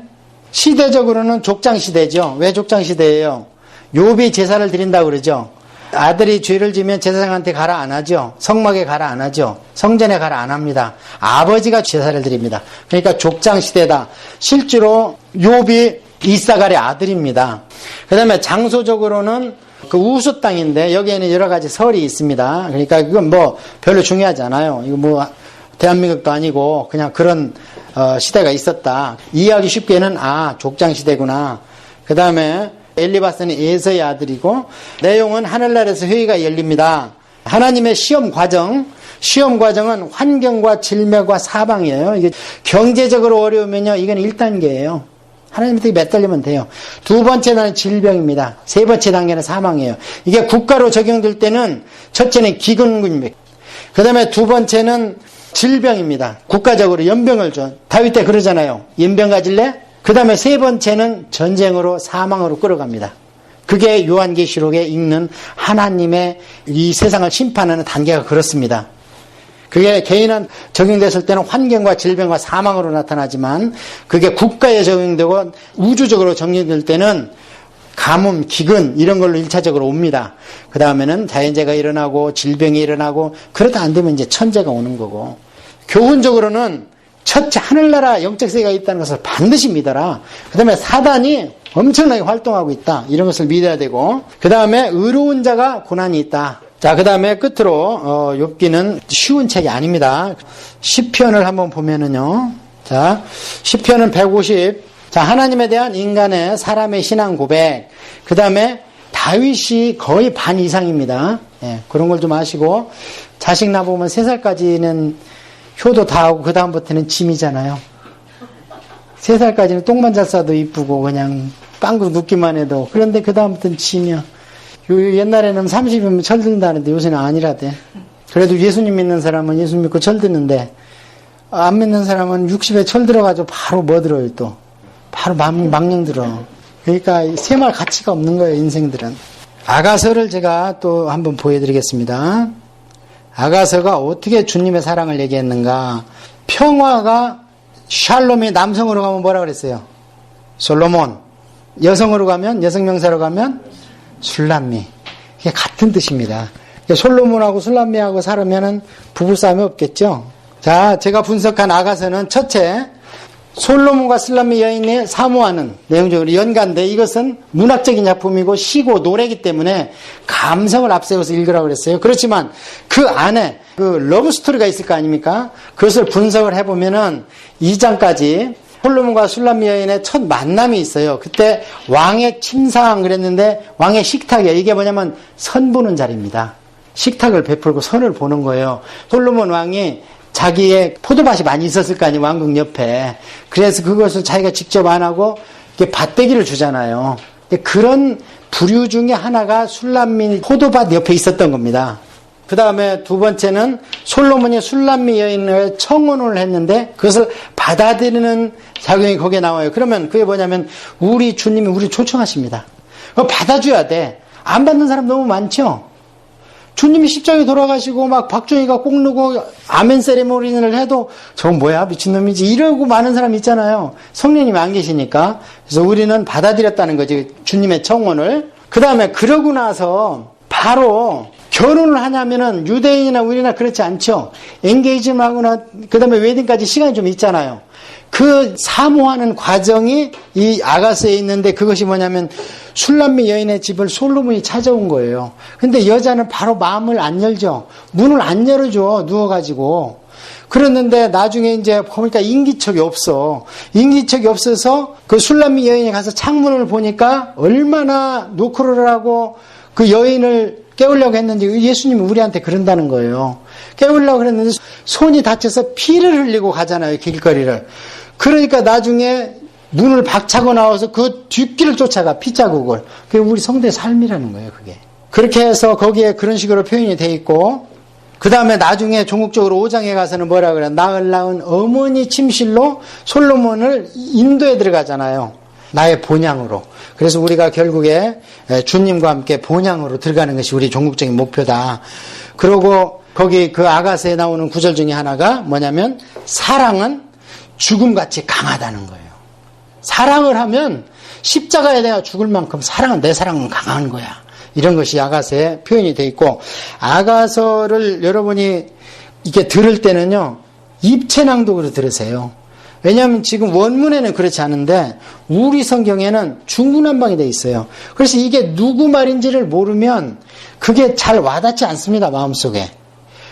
Speaker 1: 시대적으로는 족장시대죠. 왜 족장시대예요? 욥이 제사를 드린다고 그러죠. 아들이 죄를 지면 제사장한테 가라 안 하죠. 성막에 가라 안 하죠. 성전에 가라 안 합니다. 아버지가 제사를 드립니다. 그러니까 족장 시대다. 실제로 욥이 이사갈의 아들입니다. 그 다음에 장소적으로는 그 우수 땅인데 여기에는 여러 가지 설이 있습니다. 그러니까 이건 뭐 별로 중요하지 않아요. 이거 뭐 대한민국도 아니고 그냥 그런 시대가 있었다. 이해하기 쉽게는 족장 시대구나. 그 다음에 엘리바스는 에서의 아들이고 내용은 하늘나라에서 회의가 열립니다. 하나님의 시험 과정은 환경과 질병과 사방이에요. 이게 경제적으로 어려우면요, 이건 1단계예요. 하나님한테 매달리면 돼요. 두 번째는 질병입니다. 세 번째 단계는 사망이에요. 이게 국가로 적용될 때는 첫째는 기근군입니다. 그 다음에 두 번째는 질병입니다. 국가적으로 연병을 줘. 다윗 때 그러잖아요. 연병 가질래? 그 다음에 세 번째는 전쟁으로 사망으로 끌어갑니다. 그게 요한계시록에 읽는 하나님의 이 세상을 심판하는 단계가 그렇습니다. 그게 개인은 적용됐을 때는 환경과 질병과 사망으로 나타나지만 그게 국가에 적용되고 우주적으로 적용될 때는 가뭄, 기근 이런 걸로 1차적으로 옵니다. 그 다음에는 자연재해가 일어나고 질병이 일어나고 그러다 안 되면 이제 천재가 오는 거고 교훈적으로는 첫째 하늘나라 영적 세계가 있다는 것을 반드시 믿어라. 그 다음에 사단이 엄청나게 활동하고 있다. 이런 것을 믿어야 되고 그 다음에 의로운 자가 고난이 있다. 자, 그 다음에 끝으로 욥기는 쉬운 책이 아닙니다. 시편을 한번 보면은요. 자, 시편은 150. 자, 하나님에 대한 인간의 사람의 신앙 고백. 그 다음에 다윗이 거의 반 이상입니다. 예, 그런 걸 좀 아시고 자식 낳아보면 3살까지는 효도 다 하고 그 다음부터는 짐이잖아요. 3살까지는 똥만 잘 싸도 이쁘고 그냥 빵구 눕기만 해도. 그런데 그 다음부터는 짐이야. 옛날에는 30이면 철든다는데 요새는 아니라대. 그래도 예수님 믿는 사람은 예수 믿고 철드는데 안 믿는 사람은 60에 철들어가지고 바로 뭐 들어요 또. 바로 망령 들어. 그러니까 세말 가치가 없는 거예요 인생들은. 아가서를 제가 또 한번 보여드리겠습니다. 아가서가 어떻게 주님의 사랑을 얘기했는가. 평화가 샬롬이 남성으로 가면 뭐라 그랬어요? 솔로몬. 여성으로 가면 여성명사로 가면 술람미. 이게 같은 뜻입니다. 솔로몬하고 술람미하고 살으면은 부부싸움이 없겠죠. 자, 제가 분석한 아가서는 첫째 솔로몬과 술람미 여인이 사모하는 내용적으로 연관돼. 이것은 문학적인 작품이고 시고 노래이기 때문에 감성을 앞세워서 읽으라고 그랬어요. 그렇지만 그 안에 그 러브 스토리가 있을 거 아닙니까? 그것을 분석을 해보면은 2장까지 솔로몬과 술람미 여인의 첫 만남이 있어요. 그때 왕의 침상 그랬는데 왕의 식탁이에요. 이게 뭐냐면 선 보는 자리입니다. 식탁을 베풀고 선을 보는 거예요. 솔로몬 왕이 자기의 포도밭이 많이 있었을 거 아니에요. 왕궁 옆에. 그래서 그것을 자기가 직접 안 하고 밭대기를 주잖아요. 그런 부류 중에 하나가 술람미 포도밭 옆에 있었던 겁니다. 그 다음에 두 번째는 솔로몬이 술람미 여인을 청혼을 했는데 그것을 받아들이는 작용이 거기에 나와요. 그러면 그게 뭐냐면 우리 주님이 우리 초청하십니다. 받아줘야 돼. 안 받는 사람 너무 많죠? 주님이 십자가에 돌아가시고 막 박종희가 꼭 누고 아멘 세레모니를 해도 저건 뭐야 미친놈이지 이러고 많은 사람 있잖아요. 성령님이 안 계시니까. 그래서 우리는 받아들였다는 거지 주님의 청혼을. 그 다음에 그러고 나서 바로 결혼을 하냐면은 유대인이나 우리나 그렇지 않죠. 엔게이지먼트 하거나 그 다음에 웨딩까지 시간이 좀 있잖아요. 그 사모하는 과정이 이 아가서에 있는데 그것이 뭐냐면 술람미 여인의 집을 솔로몬이 찾아온 거예요. 근데 여자는 바로 마음을 안 열죠. 문을 안 열어줘 누워가지고. 그랬는데 나중에 이제 보니까 인기척이 없어. 인기척이 없어서 그 술람미 여인이 가서 창문을 보니까 얼마나 노크를 하고 그 여인을 깨우려고 했는지 예수님이 우리한테 그런다는 거예요. 깨우려고 그랬는데 손이 다쳐서 피를 흘리고 가잖아요. 길거리를. 그러니까 나중에 문을 박차고 나와서 그 뒷길을 쫓아가 피자국을. 그게 우리 성도의 삶이라는 거예요. 그게. 그렇게 해서 거기에 그런 식으로 표현이 돼 있고 그 다음에 나중에 종국적으로 5장에 가서는 뭐라 그래. 낳을 낳은 어머니 침실로 솔로몬을 인도에 들어가잖아요. 나의 본향으로. 그래서 우리가 결국에 주님과 함께 본향으로 들어가는 것이 우리 종국적인 목표다. 그리고 거기 그 아가서에 나오는 구절 중에 하나가 뭐냐면 사랑은 죽음같이 강하다는 거예요. 사랑을 하면 십자가에 내가 죽을 만큼 내 사랑은 강한 거야. 이런 것이 아가서에 표현이 되어 있고, 아가서를 여러분이 이렇게 들을 때는요, 입체낭독으로 들으세요. 왜냐하면 지금 원문에는 그렇지 않은데 우리 성경에는 중구난방이 되어 있어요. 그래서 이게 누구 말인지를 모르면 그게 잘 와닿지 않습니다, 마음속에.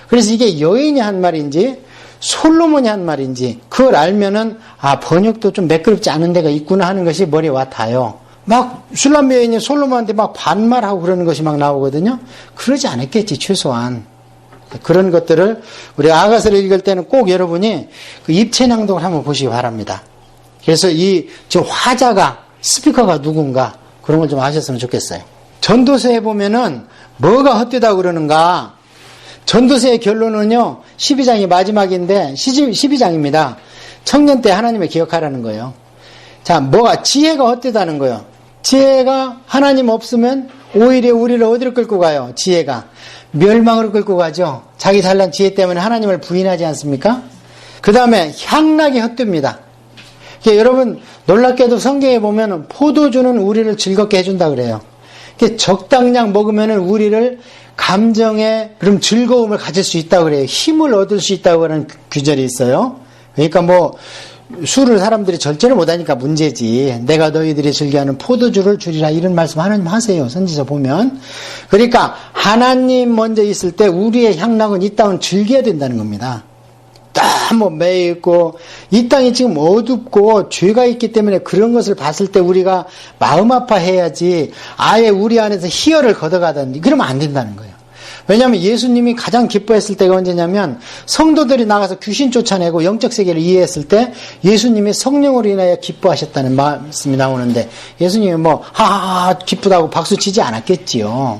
Speaker 1: 그래서 이게 여인이 한 말인지 솔로몬이 한 말인지 그걸 알면은 번역도 좀 매끄럽지 않은 데가 있구나 하는 것이 머리에 와 닿아요. 막 술람 여인이 솔로몬한테 막 반말하고 그러는 것이 막 나오거든요. 그러지 않았겠지, 최소한. 그런 것들을 우리 아가서를 읽을 때는 꼭 여러분이 그 입체낭독을 한번 보시기 바랍니다. 그래서 지금 화자가, 스피커가 누군가 그런 걸 좀 아셨으면 좋겠어요. 전도서에 보면은 뭐가 헛되다고 그러는가. 전도서의 결론은요, 12장이 마지막인데 12장입니다. 청년 때 하나님을 기억하라는 거예요. 자, 지혜가 헛되다는 거예요. 지혜가 하나님 없으면 오히려 우리를 어디로 끌고 가요? 지혜가 멸망으로 끌고 가죠. 자기 잘난 지혜 때문에 하나님을 부인하지 않습니까? 그 다음에 향락이 헛됩니다. 여러분 놀랍게도 성경에 보면 포도주는 우리를 즐겁게 해준다 그래요. 적당량 먹으면 우리를 감정의 그럼 즐거움을 가질 수 있다고 그래요. 힘을 얻을 수 있다고 하는 규절이 있어요. 그러니까 술을 사람들이 절제를 못하니까 문제지. 내가 너희들이 즐겨하는 포도주를 주리라 이런 말씀 하나님 하세요. 선지서 보면. 그러니까 하나님 먼저 있을 때 우리의 향락은 이 땅은 즐겨야 된다는 겁니다. 너무 매있고 이 땅이 지금 어둡고 죄가 있기 때문에 그런 것을 봤을 때 우리가 마음 아파해야지 아예 우리 안에서 희열을 걷어가든지 그러면 안 된다는 거예요. 왜냐하면 예수님이 가장 기뻐했을 때가 언제냐면 성도들이 나가서 귀신 쫓아내고 영적 세계를 이해했을 때 예수님이 성령으로 인하여 기뻐하셨다는 말씀이 나오는데 예수님이 하하하 기쁘다고 박수치지 않았겠지요.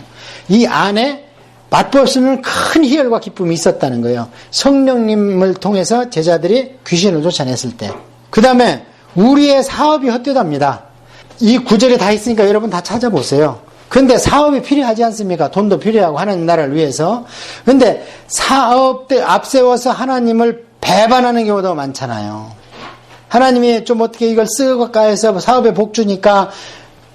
Speaker 1: 이 안에 맛볼 수 없는 큰 희열과 기쁨이 있었다는 거예요. 성령님을 통해서 제자들이 귀신을 쫓아냈을 때. 그 다음에 우리의 사업이 헛되답니다. 이 구절에 다 있으니까 여러분 다 찾아보세요. 근데 사업이 필요하지 않습니까? 돈도 필요하고 하나님 나라를 위해서. 근데 사업들 앞세워서 하나님을 배반하는 경우도 많잖아요. 하나님이 좀 어떻게 이걸 쓰고까 해서 사업에 복 주니까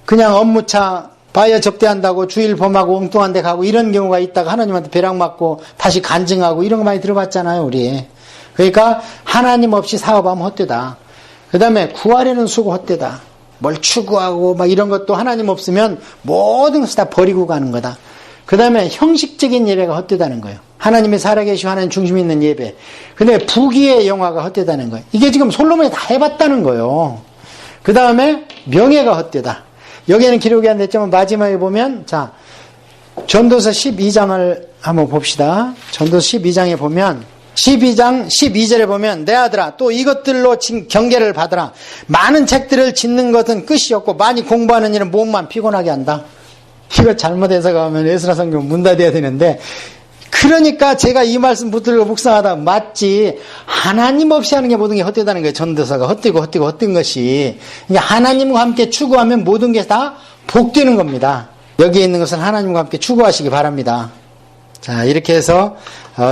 Speaker 1: 그냥 업무차 바이어 접대한다고 주일 범하고 엉뚱한 데 가고 이런 경우가 있다가 하나님한테 벼락 맞고 다시 간증하고 이런 거 많이 들어봤잖아요, 우리. 그러니까 하나님 없이 사업하면 헛되다. 그 다음에 구하려는 수고 헛되다. 뭘 추구하고 막 이런 것도 하나님 없으면 모든 것을 다 버리고 가는 거다. 그 다음에 형식적인 예배가 헛되다는 거예요. 하나님이 살아계시고 하나님 중심 있는 예배. 근데 부귀의 영화가 헛되다는 거예요. 이게 지금 솔로몬이 다 해봤다는 거예요. 그 다음에 명예가 헛되다. 여기에는 기록이 안 됐지만 마지막에 보면 자 전도서 12장을 한번 봅시다. 전도서 12장에 보면 12장 12절에 보면 내 아들아 또 이것들로 경계를 받으라. 많은 책들을 짓는 것은 끝이 없고 많이 공부하는 일은 몸만 피곤하게 한다. 이거 잘못 해석하면 에스라 성경 문 닫아야 되는데 그러니까 제가 이 말씀 붙들고 묵상하다 맞지. 하나님 없이 하는 게 모든 게 헛되다는 거예요. 전도서가 헛된 것이. 하나님과 함께 추구하면 모든 게 다 복되는 겁니다. 여기에 있는 것은 하나님과 함께 추구하시기 바랍니다. 자, 이렇게 해서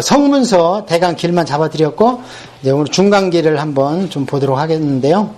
Speaker 1: 성문서 대강 길만 잡아드렸고 이제 오늘 중간길을 한번 좀 보도록 하겠는데요.